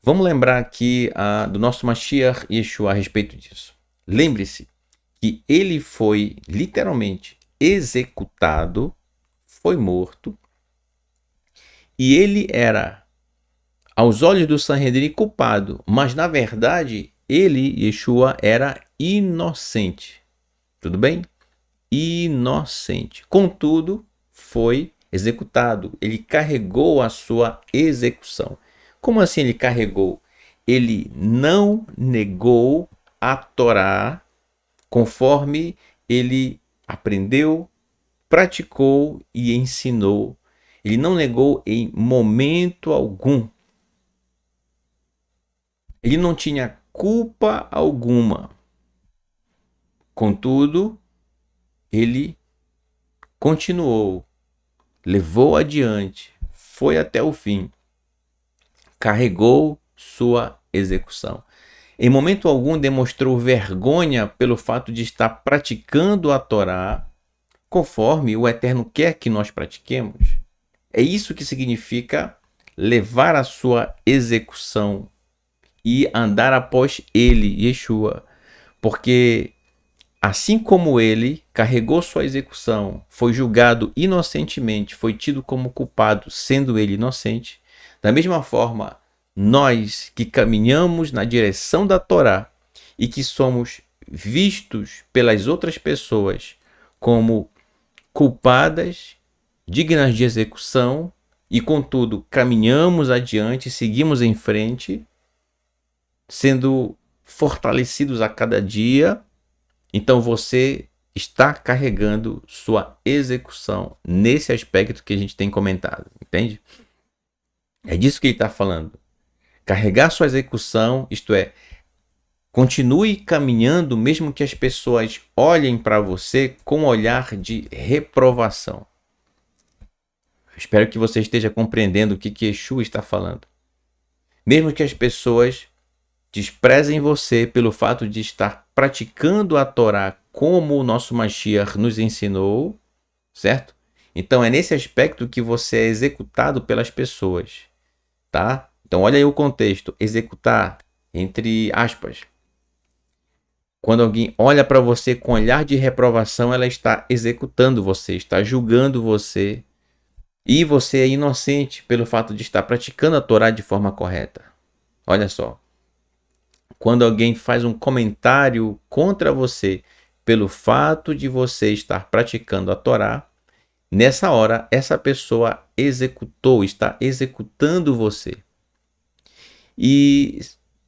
Vamos lembrar aqui do nosso Mashiach Yeshua a respeito disso. Lembre-se que ele foi literalmente executado, foi morto, e ele era, aos olhos do Sanhedrin, culpado, mas na verdade ele, Yeshua, era inocente. Tudo bem? Inocente. Contudo, foi executado. Ele carregou a sua execução. Como assim ele carregou? Ele não negou a Torá conforme ele aprendeu, praticou e ensinou. Ele não negou em momento algum. Ele não tinha culpa alguma. Contudo, ele continuou, levou adiante, foi até o fim, carregou sua execução. Em momento algum demonstrou vergonha pelo fato de estar praticando a Torá conforme o Eterno quer que nós pratiquemos. É isso que significa levar a sua execução e andar após ele, Yeshua. Porque assim como ele carregou sua execução, foi julgado inocentemente, foi tido como culpado, sendo ele inocente, da mesma forma, nós que caminhamos na direção da Torá e que somos vistos pelas outras pessoas como culpadas, dignas de execução, e contudo caminhamos adiante, seguimos em frente, sendo fortalecidos a cada dia. Então você está carregando sua execução nesse aspecto que a gente tem comentado, entende? É disso que ele está falando. Carregar sua execução, isto é, continue caminhando mesmo que as pessoas olhem para você com um olhar de reprovação. Espero que você esteja compreendendo o que Yeshua está falando. Mesmo que as pessoas desprezem você pelo fato de estar praticando a Torá como o nosso Mashiach nos ensinou, certo? Então é nesse aspecto que você é executado pelas pessoas, tá? Então olha aí o contexto, executar entre aspas. Quando alguém olha para você com olhar de reprovação, ela está executando você, está julgando você, e você é inocente pelo fato de estar praticando a Torá de forma correta. Olha só. Quando alguém faz um comentário contra você pelo fato de você estar praticando a Torá, nessa hora essa pessoa executou, está executando você. E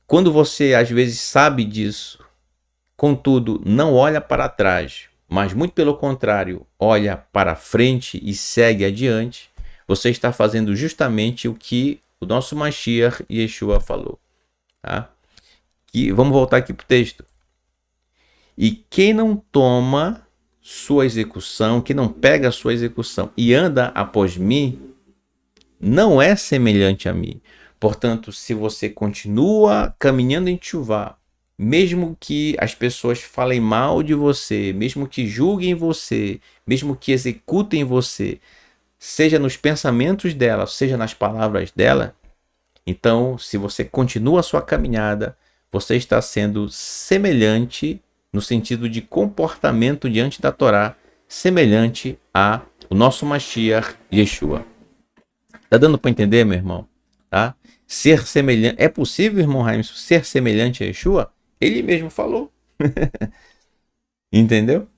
quando você às vezes sabe disso, contudo, não olha para trás, mas muito pelo contrário, olha para frente e segue adiante, você está fazendo justamente o que o nosso Mashiach Yeshua falou. Tá? Vamos voltar aqui para o texto. E quem não toma sua execução, quem não pega a sua execução e anda após mim, não é semelhante a mim. Portanto, se você continua caminhando em Teshuvá, mesmo que as pessoas falem mal de você, mesmo que julguem você, mesmo que executem você, seja nos pensamentos dela, seja nas palavras dela, então, se você continua a sua caminhada, você está sendo semelhante no sentido de comportamento diante da Torá, semelhante a o nosso Mashiach Yeshua. Tá dando para entender, meu irmão? Tá? Ser semelhante. É possível, irmão Raimson, ser semelhante a Yeshua? Ele mesmo falou. Entendeu?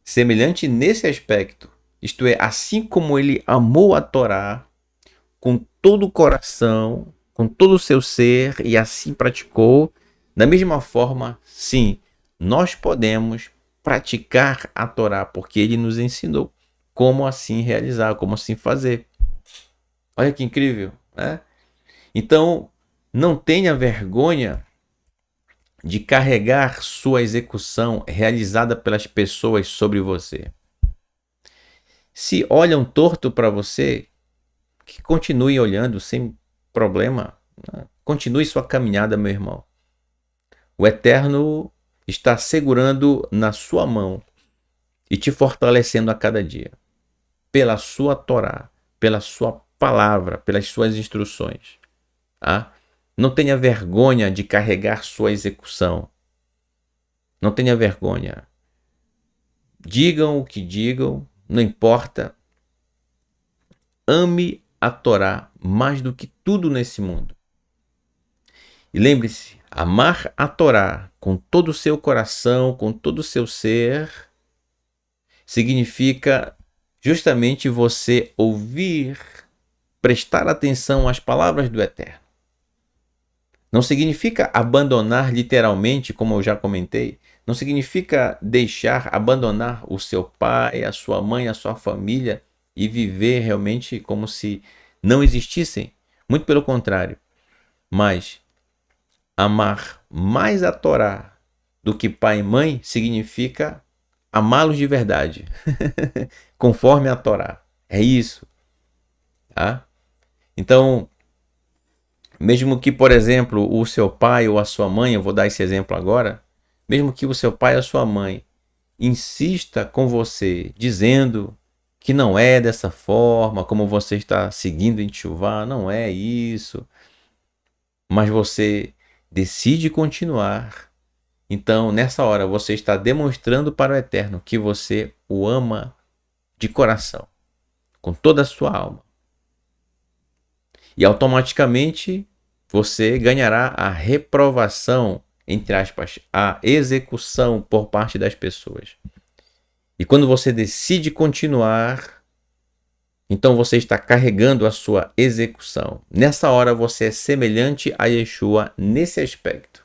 Semelhante nesse aspecto. Isto é, assim como ele amou a Torá com todo o coração, com todo o seu ser e assim praticou, da mesma forma, sim, nós podemos praticar a Torá porque ele nos ensinou como assim realizar, como assim fazer. Olha que incrível, né? Então, não tenha vergonha de carregar sua execução realizada pelas pessoas sobre você. Se olham torto para você, que continue olhando sem problema. Né? Continue sua caminhada, meu irmão. O Eterno está segurando na sua mão e te fortalecendo a cada dia. Pela sua Torá, pela sua palavra, pelas suas instruções. Tá? Não tenha vergonha de carregar sua execução. Não tenha vergonha. Digam o que digam, não importa. Ame a Torá mais do que tudo nesse mundo. E lembre-se, amar a Torá com todo o seu coração, com todo o seu ser, significa justamente você ouvir, prestar atenção às palavras do Eterno. Não significa abandonar literalmente, como eu já comentei, não significa abandonar o seu pai, a sua mãe, a sua família e viver realmente como se não existissem. Muito pelo contrário. Mas amar mais a Torá do que pai e mãe significa amá-los de verdade, conforme a Torá. É isso. Tá? Então, mesmo que, por exemplo, o seu pai ou a sua mãe, eu vou dar esse exemplo agora, mesmo que o seu pai ou a sua mãe insista com você, dizendo que não é dessa forma, como você está seguindo em Teshuvá, não é isso, mas você decide continuar, então nessa hora você está demonstrando para o Eterno que você o ama de coração, com toda a sua alma. E automaticamente você ganhará a reprovação, entre aspas, a execução por parte das pessoas. E quando você decide continuar, então você está carregando a sua execução. Nessa hora você é semelhante a Yeshua nesse aspecto.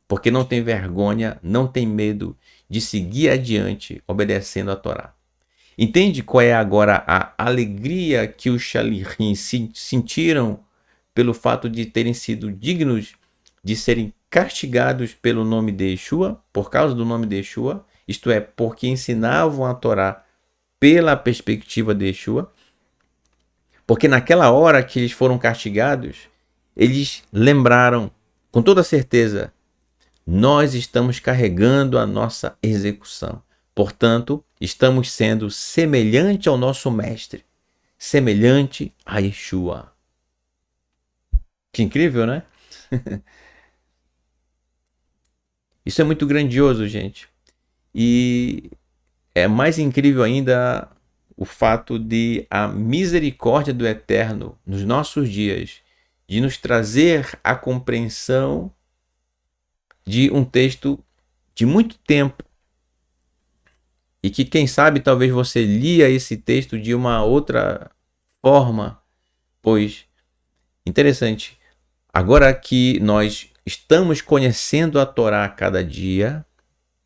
Porque não tem vergonha, não tem medo de seguir adiante obedecendo a Torá. Entende qual é agora a alegria que os Shalichim sentiram pelo fato de terem sido dignos de serem castigados pelo nome de Yeshua, por causa do nome de Yeshua, isto é, porque ensinavam a Torá pela perspectiva de Yeshua? Porque naquela hora que eles foram castigados, eles lembraram, com toda certeza, nós estamos carregando a nossa execução. Portanto, estamos sendo semelhante ao nosso mestre, semelhante a Yeshua. Que incrível, né? Isso é muito grandioso, gente. E é mais incrível ainda o fato de a misericórdia do Eterno nos nossos dias, de nos trazer a compreensão de um texto de muito tempo, e que quem sabe talvez você lia esse texto de uma outra forma, pois, interessante, agora que nós estamos conhecendo a Torá a cada dia,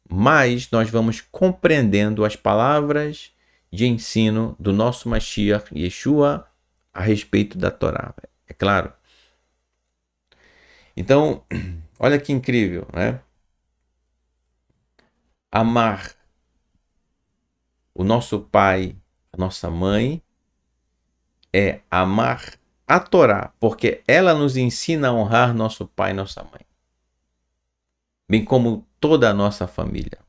mais nós vamos compreendendo as palavras de ensino do nosso Mashiach Yeshua a respeito da Torá. É claro. Então, olha que incrível, né? Amar o nosso pai, a nossa mãe, é amar a Torá, porque ela nos ensina a honrar nosso pai e nossa mãe, bem como toda a nossa família.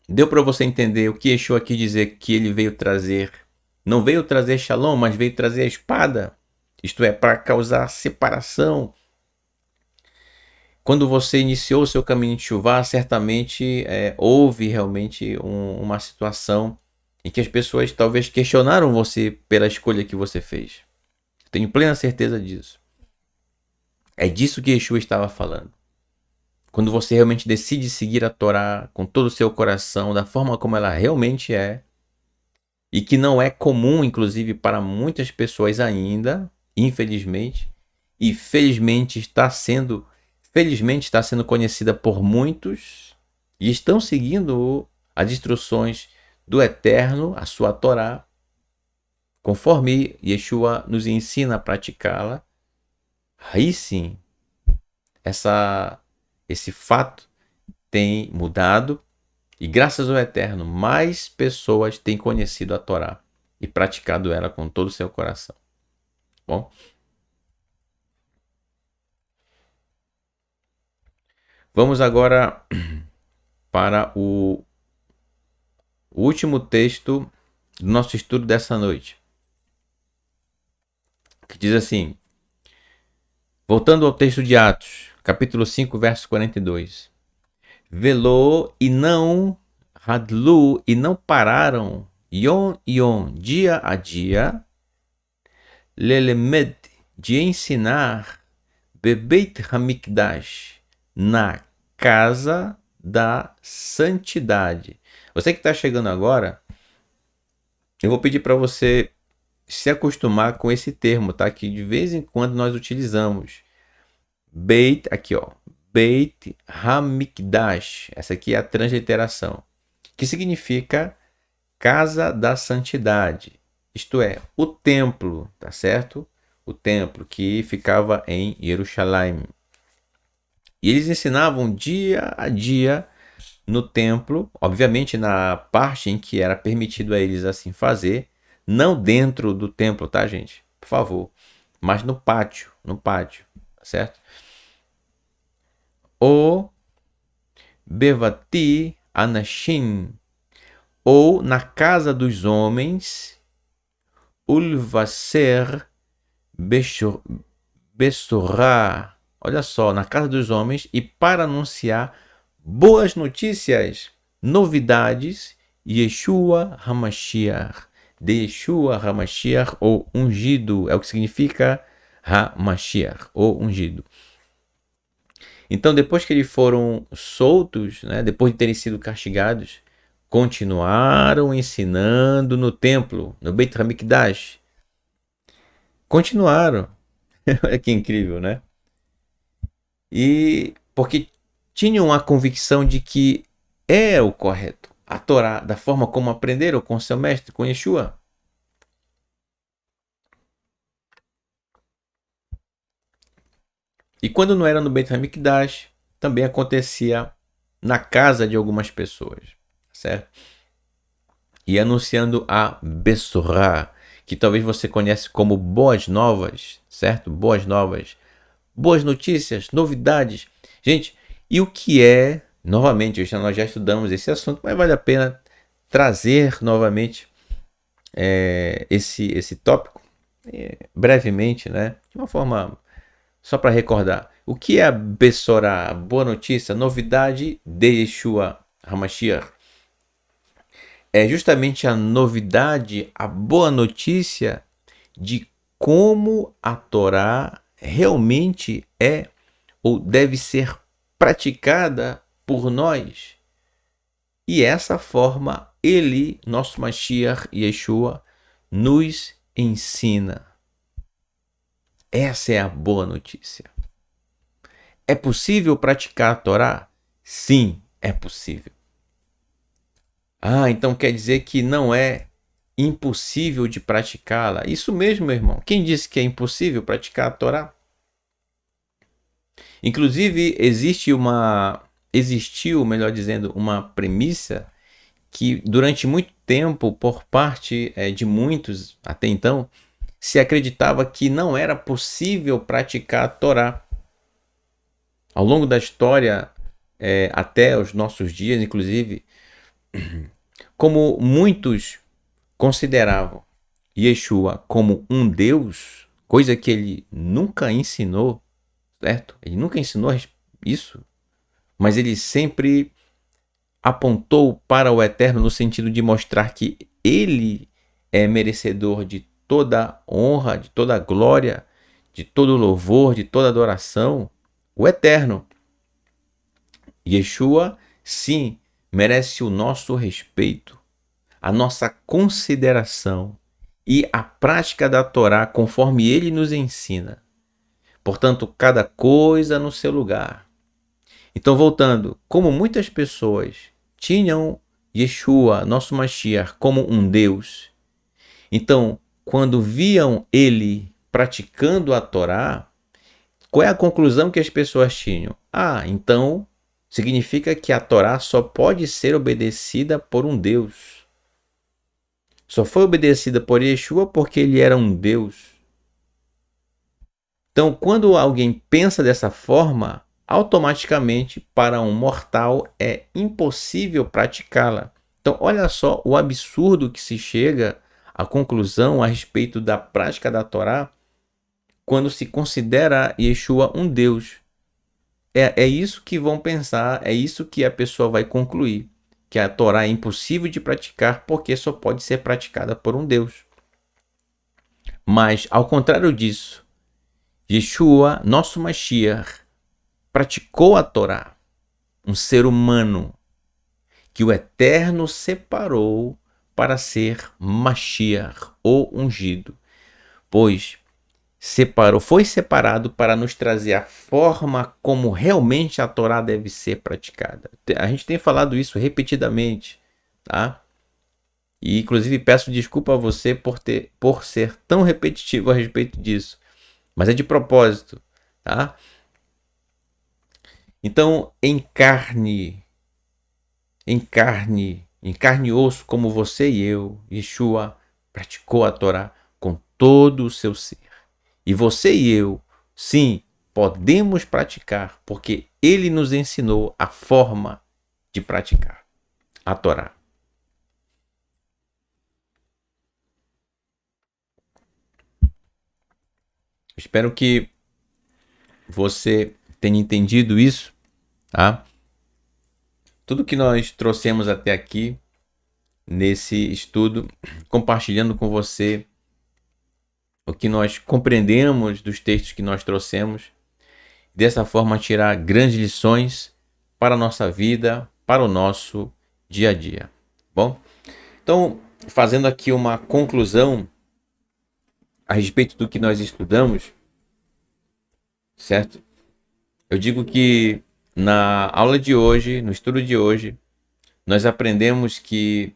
Deu para você entender o que Yeshua aqui dizer que ele veio trazer? Não veio trazer shalom, mas veio trazer a espada. Isto é, para causar separação. Quando você iniciou o seu caminho de chuva, certamente houve realmente uma situação em que as pessoas talvez questionaram você pela escolha que você fez. Tenho plena certeza disso. É disso que Yeshua estava falando. Quando você realmente decide seguir a Torá com todo o seu coração, da forma como ela realmente é, e que não é comum, inclusive, para muitas pessoas ainda, infelizmente, e felizmente está sendo conhecida por muitos, e estão seguindo as instruções do Eterno, a sua Torá, conforme Yeshua nos ensina a praticá-la. Aí sim, esse fato tem mudado e graças ao Eterno mais pessoas têm conhecido a Torá e praticado ela com todo o seu coração. Bom, vamos agora para o último texto do nosso estudo dessa noite, que diz assim, voltando ao texto de Atos, capítulo 5, verso 42. Velou e não hadlu e não pararam yom yom, dia a dia, lelemed, de ensinar bebeit hamikdash, na casa da santidade. Você que está chegando agora, eu vou pedir para você se acostumar com esse termo, tá? Que de vez em quando nós utilizamos. Beit, aqui ó, Beit Hamikdash. Essa aqui é a transliteração, que significa casa da santidade. Isto é, o templo, tá certo? O templo que ficava em Jerusalém. E eles ensinavam dia a dia no templo, obviamente na parte em que era permitido a eles assim fazer, não dentro do templo, tá, gente? Por favor, mas no pátio, tá certo? O Bevati Anashim, ou na casa dos homens, Ulvaser Bessorá, olha só, na casa dos homens, e para anunciar boas notícias, novidades, Yeshua HaMashiach, de Yeshua HaMashiach, ou ungido, é o que significa HaMashiach, ou ungido. Então, depois que eles foram soltos, né, depois de terem sido castigados, continuaram ensinando no templo, no Beit HaMikdash. Continuaram. Olha que incrível, né? E porque tinham a convicção de que é o correto, a Torá, da forma como aprenderam com seu mestre, com Yeshua. E quando não era no Beit HaMikdash, também acontecia na casa de algumas pessoas, certo? E anunciando a Bessorá, que talvez você conhece como boas novas, certo? Boas novas, boas notícias, novidades. Gente, e o que é, novamente, nós já estudamos esse assunto, mas vale a pena trazer novamente esse tópico, brevemente, né? De uma forma, só para recordar. O que é a Bessorá, a boa notícia, novidade de Yeshua HaMashiach? É justamente a novidade, a boa notícia de como a Torá realmente é ou deve ser praticada por nós. E essa forma ele, nosso Mashiach Yeshua, nos ensina. Essa é a boa notícia. É possível praticar a Torá? Sim, é possível. Então quer dizer que não é impossível de praticá-la? Isso mesmo, meu irmão. Quem disse que é impossível praticar a Torá? Inclusive, existiu, melhor dizendo, uma premissa que durante muito tempo, por parte de muitos até então, se acreditava que não era possível praticar a Torá. Ao longo da história, até os nossos dias, inclusive, como muitos consideravam Yeshua como um Deus, coisa que ele nunca ensinou, certo? Ele nunca ensinou isso, mas ele sempre apontou para o Eterno no sentido de mostrar que ele é merecedor de toda honra, de toda glória, de todo louvor, de toda adoração, o Eterno. Yeshua, sim, merece o nosso respeito, a nossa consideração e a prática da Torá conforme ele nos ensina. Portanto, cada coisa no seu lugar. Então, voltando, como muitas pessoas tinham Yeshua, nosso Mashiach, como um Deus, então, quando viam ele praticando a Torá, qual é a conclusão que as pessoas tinham? Então significa que a Torá só pode ser obedecida por um Deus. Só foi obedecida por Yeshua porque ele era um Deus. Então, quando alguém pensa dessa forma, automaticamente para um mortal é impossível praticá-la. Então, olha só o absurdo que se chega à conclusão a respeito da prática da Torá quando se considera Yeshua um Deus. É isso que vão pensar, é isso que a pessoa vai concluir, que a Torá é impossível de praticar porque só pode ser praticada por um Deus. Mas, ao contrário disso, Yeshua, nosso Mashiach, praticou a Torá, um ser humano que o Eterno separou para ser Mashiach, o ungido, pois foi separado para nos trazer a forma como realmente a Torá deve ser praticada. A gente tem falado isso repetidamente, tá? E inclusive peço desculpa a você por ser tão repetitivo a respeito disso, mas é de propósito, tá? Então, em carne e osso, como você e eu, Yeshua praticou a Torá com todo o seu ser. E você e eu, sim, podemos praticar, porque ele nos ensinou a forma de praticar a Torá. Espero que você tenha entendido isso, tá? Tudo que nós trouxemos até aqui nesse estudo, compartilhando com você o que nós compreendemos dos textos que nós trouxemos, dessa forma tirar grandes lições para a nossa vida, para o nosso dia a dia. Bom, então, fazendo aqui uma conclusão a respeito do que nós estudamos, certo? Eu digo que na aula de hoje, no estudo de hoje, nós aprendemos que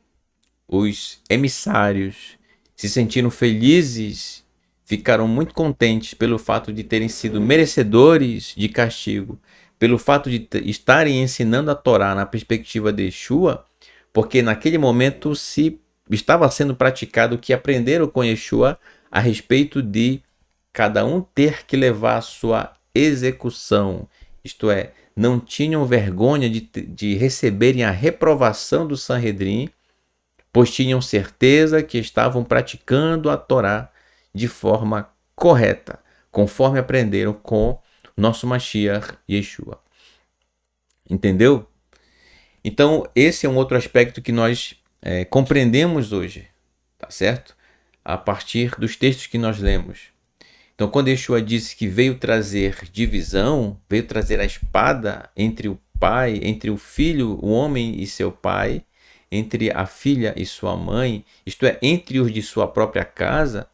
os emissários se sentiram felizes, ficaram muito contentes pelo fato de terem sido merecedores de castigo, pelo fato de estarem ensinando a Torá na perspectiva de Yeshua, porque naquele momento se estava sendo praticado o que aprenderam com Yeshua a respeito de cada um ter que levar a sua execução, isto é, não tinham vergonha de receberem a reprovação do Sanhedrin, pois tinham certeza que estavam praticando a Torá de forma correta, conforme aprenderam com nosso Mashiach Yeshua. Entendeu? Então, esse é um outro aspecto que nós compreendemos hoje, tá certo? A partir dos textos que nós lemos. Então, quando Yeshua disse que veio trazer divisão, veio trazer a espada entre pai, entre o filho, o homem e seu pai, entre a filha e sua mãe, isto é, entre os de sua própria casa.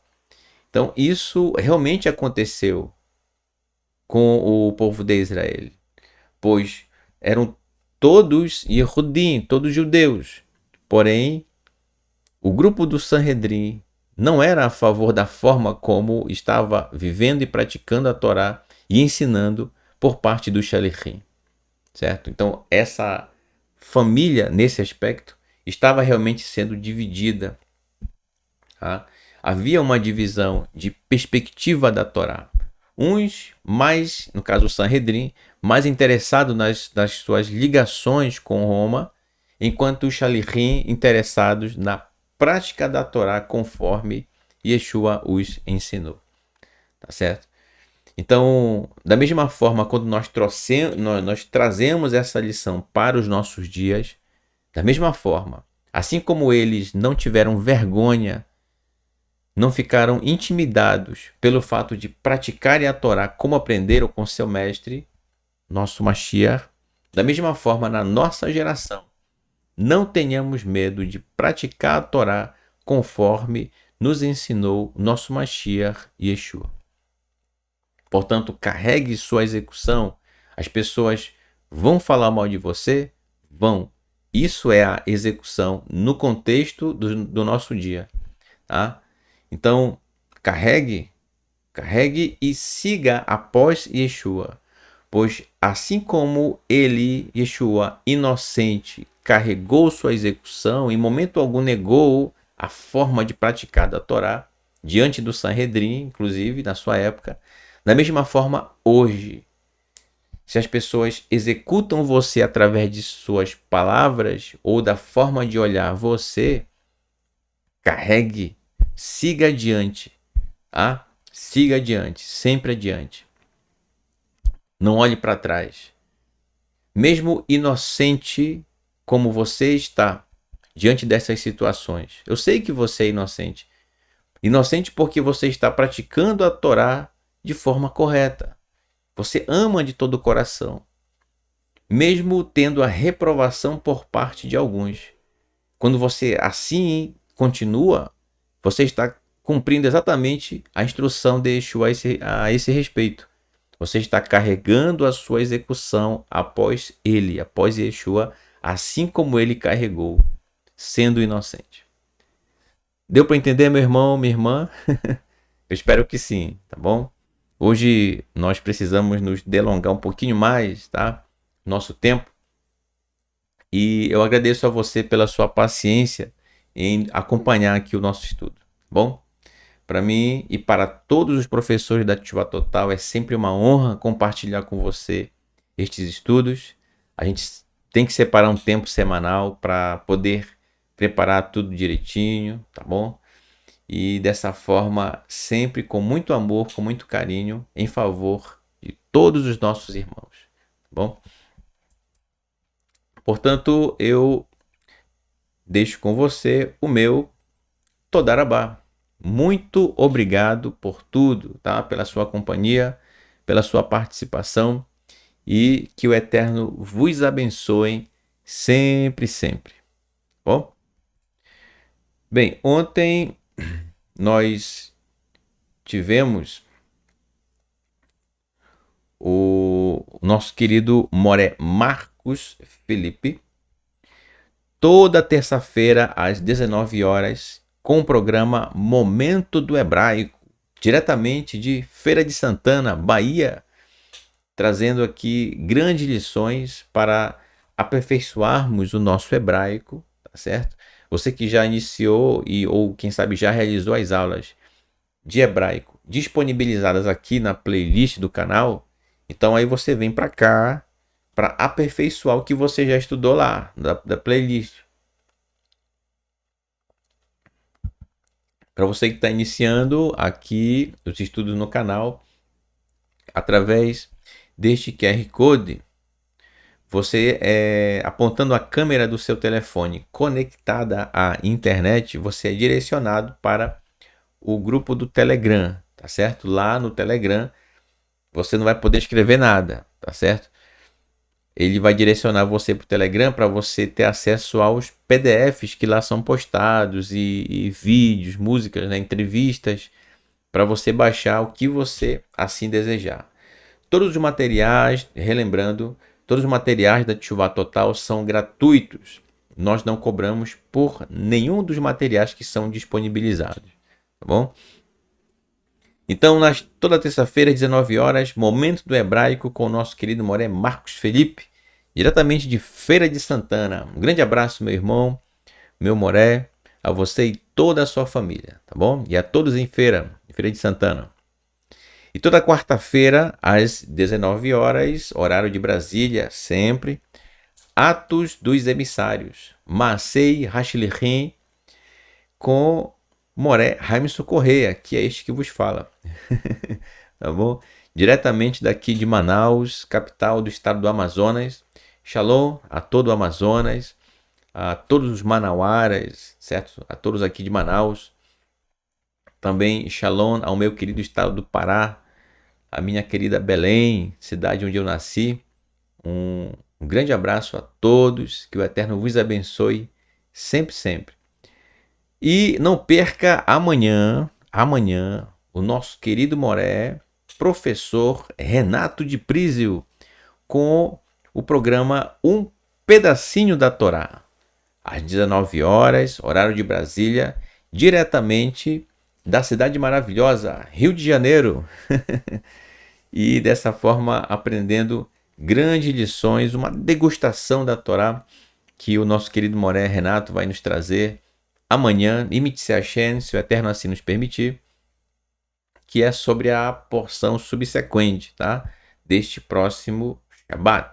Então, isso realmente aconteceu com o povo de Israel, pois eram todos Yehudim, todos judeus. Porém, o grupo do Sanhedrin não era a favor da forma como estava vivendo e praticando a Torá e ensinando por parte do Shalichim, certo? Então, essa família, nesse aspecto, estava realmente sendo dividida. Tá? Havia uma divisão de perspectiva da Torá. Uns mais, no caso o Sanhedrin, mais interessados nas suas ligações com Roma, enquanto os Shalichim interessados na prática da Torá conforme Yeshua os ensinou. Tá certo? Então, da mesma forma, quando nós trazemos essa lição para os nossos dias, da mesma forma, assim como eles não tiveram vergonha, não ficaram intimidados pelo fato de praticarem a Torá como aprenderam com seu mestre, nosso Mashiach, da mesma forma, na nossa geração, não tenhamos medo de praticar a Torá conforme nos ensinou nosso Mashiach Yeshua. Portanto, carregue sua execução. As pessoas vão falar mal de você? Vão. Isso é a execução no contexto do nosso dia. Tá? Então, carregue e siga após Yeshua. Pois assim como ele, Yeshua, inocente, carregou sua execução, em momento algum negou a forma de praticar da Torá, diante do Sanhedrin, inclusive, na sua época, da mesma forma, hoje, se as pessoas executam você através de suas palavras ou da forma de olhar você, carregue, siga adiante, tá? Siga adiante, sempre adiante. Não olhe para trás. Mesmo inocente como você está diante dessas situações, eu sei que você é inocente. Inocente porque você está praticando a Torá de forma correta. Você ama de todo o coração, mesmo tendo a reprovação por parte de alguns. Quando você assim continua, você está cumprindo exatamente a instrução de Yeshua a esse respeito. Você está carregando a sua execução após ele, após Yeshua, assim como ele carregou, sendo inocente. Deu para entender, meu irmão, minha irmã? Eu espero que sim, tá bom? Hoje nós precisamos nos delongar um pouquinho mais, tá? Nosso tempo. E eu agradeço a você pela sua paciência em acompanhar aqui o nosso estudo, tá bom? Para mim e para todos os professores da Teshuvah Total é sempre uma honra compartilhar com você estes estudos. A gente tem que separar um tempo semanal para poder preparar tudo direitinho, tá bom? E dessa forma, sempre com muito amor, com muito carinho, em favor de todos os nossos irmãos, tá bom? Portanto, eu deixo com você o meu Todarabá. Muito obrigado por tudo, tá? Pela sua companhia, pela sua participação e que o Eterno vos abençoe sempre, sempre. Bom? Bem, ontem nós tivemos o nosso querido Moré Marcos Felipe, toda terça-feira às 19 horas, com o programa Momento do Hebraico, diretamente de Feira de Santana, Bahia, trazendo aqui grandes lições para aperfeiçoarmos o nosso hebraico, tá certo? Você que já iniciou ou quem sabe já realizou as aulas de hebraico disponibilizadas aqui na playlist do canal, então aí você vem para cá para aperfeiçoar o que você já estudou lá da playlist. Para você que está iniciando aqui os estudos no canal, através deste QR Code, você apontando a câmera do seu telefone conectada à internet, você é direcionado para o grupo do Telegram, tá certo? Lá no Telegram você não vai poder escrever nada, tá certo? ele vai direcionar você para o Telegram para você ter acesso aos PDFs que lá são postados e vídeos, músicas, né, entrevistas, para você baixar o que você assim desejar. Todos os materiais, relembrando, todos os materiais da Tchuvah Total são gratuitos. Nós não cobramos por nenhum dos materiais que são disponibilizados, tá bom? Então, toda terça-feira, às 19 horas, Momento do Hebraico com o nosso querido Moré Marcos Felipe, diretamente de Feira de Santana. Um grande abraço, meu irmão, meu Moré, a você e toda a sua família, tá bom? E a todos em Feira de Santana. E toda quarta-feira, às 19 horas, horário de Brasília, sempre, Atos dos Emissários, Maasei Hashlichim, com Moré Raimson Correia, que é este que vos fala. Tá bom? Diretamente daqui de Manaus, capital do estado do Amazonas. Shalom a todo o Amazonas, a todos os manauaras, certo? A todos aqui de Manaus. Também shalom ao meu querido estado do Pará, a minha querida Belém, cidade onde eu nasci. Um grande abraço a todos, que o Eterno vos abençoe sempre, sempre. E não perca amanhã, o nosso querido Moré, professor Renato de Prísio, com o programa Um Pedacinho da Torá, às 19 horas, horário de Brasília, diretamente da cidade maravilhosa, Rio de Janeiro. E dessa forma aprendendo grandes lições, uma degustação da Torá que o nosso querido Moré Renato vai nos trazer amanhã, Imite-se Hashem, se o Eterno assim nos permitir, que é sobre a porção subsequente, tá? Deste próximo Shabbat.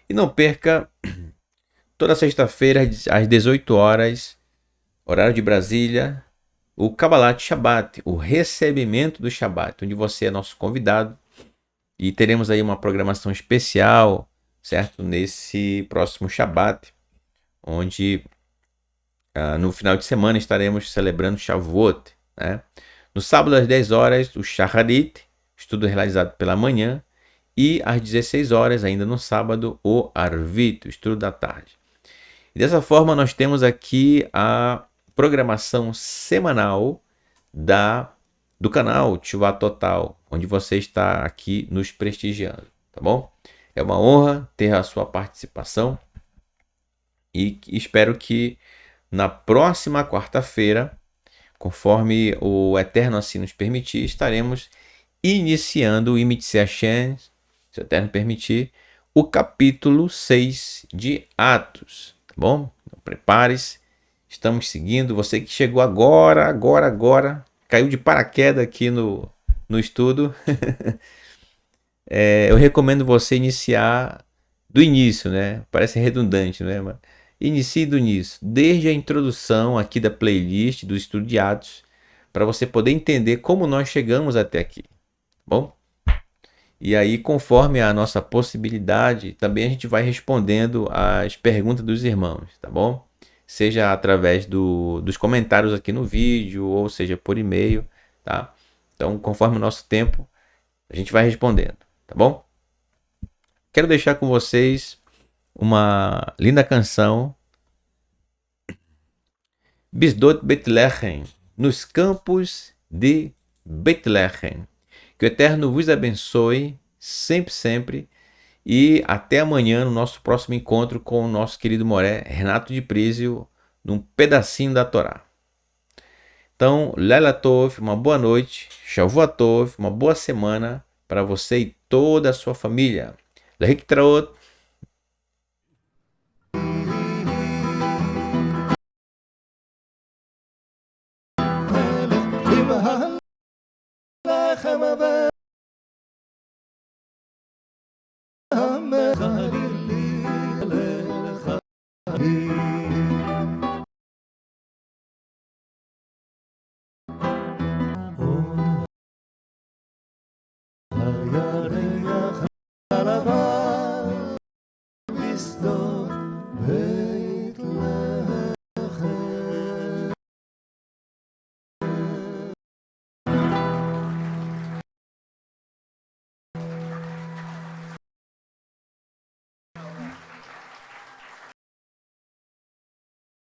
E não perca, toda sexta-feira, às 18 horas, horário de Brasília, o Kabbalat Shabbat, o recebimento do Shabbat, onde você é nosso convidado. E teremos aí uma programação especial, certo? Nesse próximo Shabbat, onde no final de semana estaremos celebrando Shavuot, né? No sábado às 10 horas, o Shacharit, estudo realizado pela manhã, e às 16 horas, ainda no sábado, o Arvit, o estudo da tarde. E dessa forma, nós temos aqui a programação semanal do canal Tchuvah Total, onde você está aqui nos prestigiando, tá bom? É uma honra ter a sua participação e espero que na próxima quarta-feira, conforme o Eterno assim nos permitir, estaremos iniciando o Imite-se Hashem, se o Eterno permitir, o capítulo 6 de Atos, tá bom? Então, prepare-se, estamos seguindo. Você que chegou agora, caiu de paraquedas aqui no estudo, eu recomendo você iniciar do início, né? Parece redundante, né? Mas inicie do início, desde a introdução aqui da playlist do estudo de Atos, para você poder entender como nós chegamos até aqui, tá bom? E aí, conforme a nossa possibilidade, também a gente vai respondendo as perguntas dos irmãos, tá bom? Seja através dos comentários aqui no vídeo, ou seja por e-mail, tá? Então, conforme o nosso tempo, a gente vai respondendo, tá bom? Quero deixar com vocês uma linda canção, Bisdot Betlehem, nos campos de Betlehem. Que o Eterno vos abençoe sempre, sempre. E até amanhã no nosso próximo encontro com o nosso querido Moré Renato de Prísio, num pedacinho da Torá. Então, Lela Tov, uma boa noite. Shavua Tov, uma boa semana para você e toda a sua família. Lehiktraot.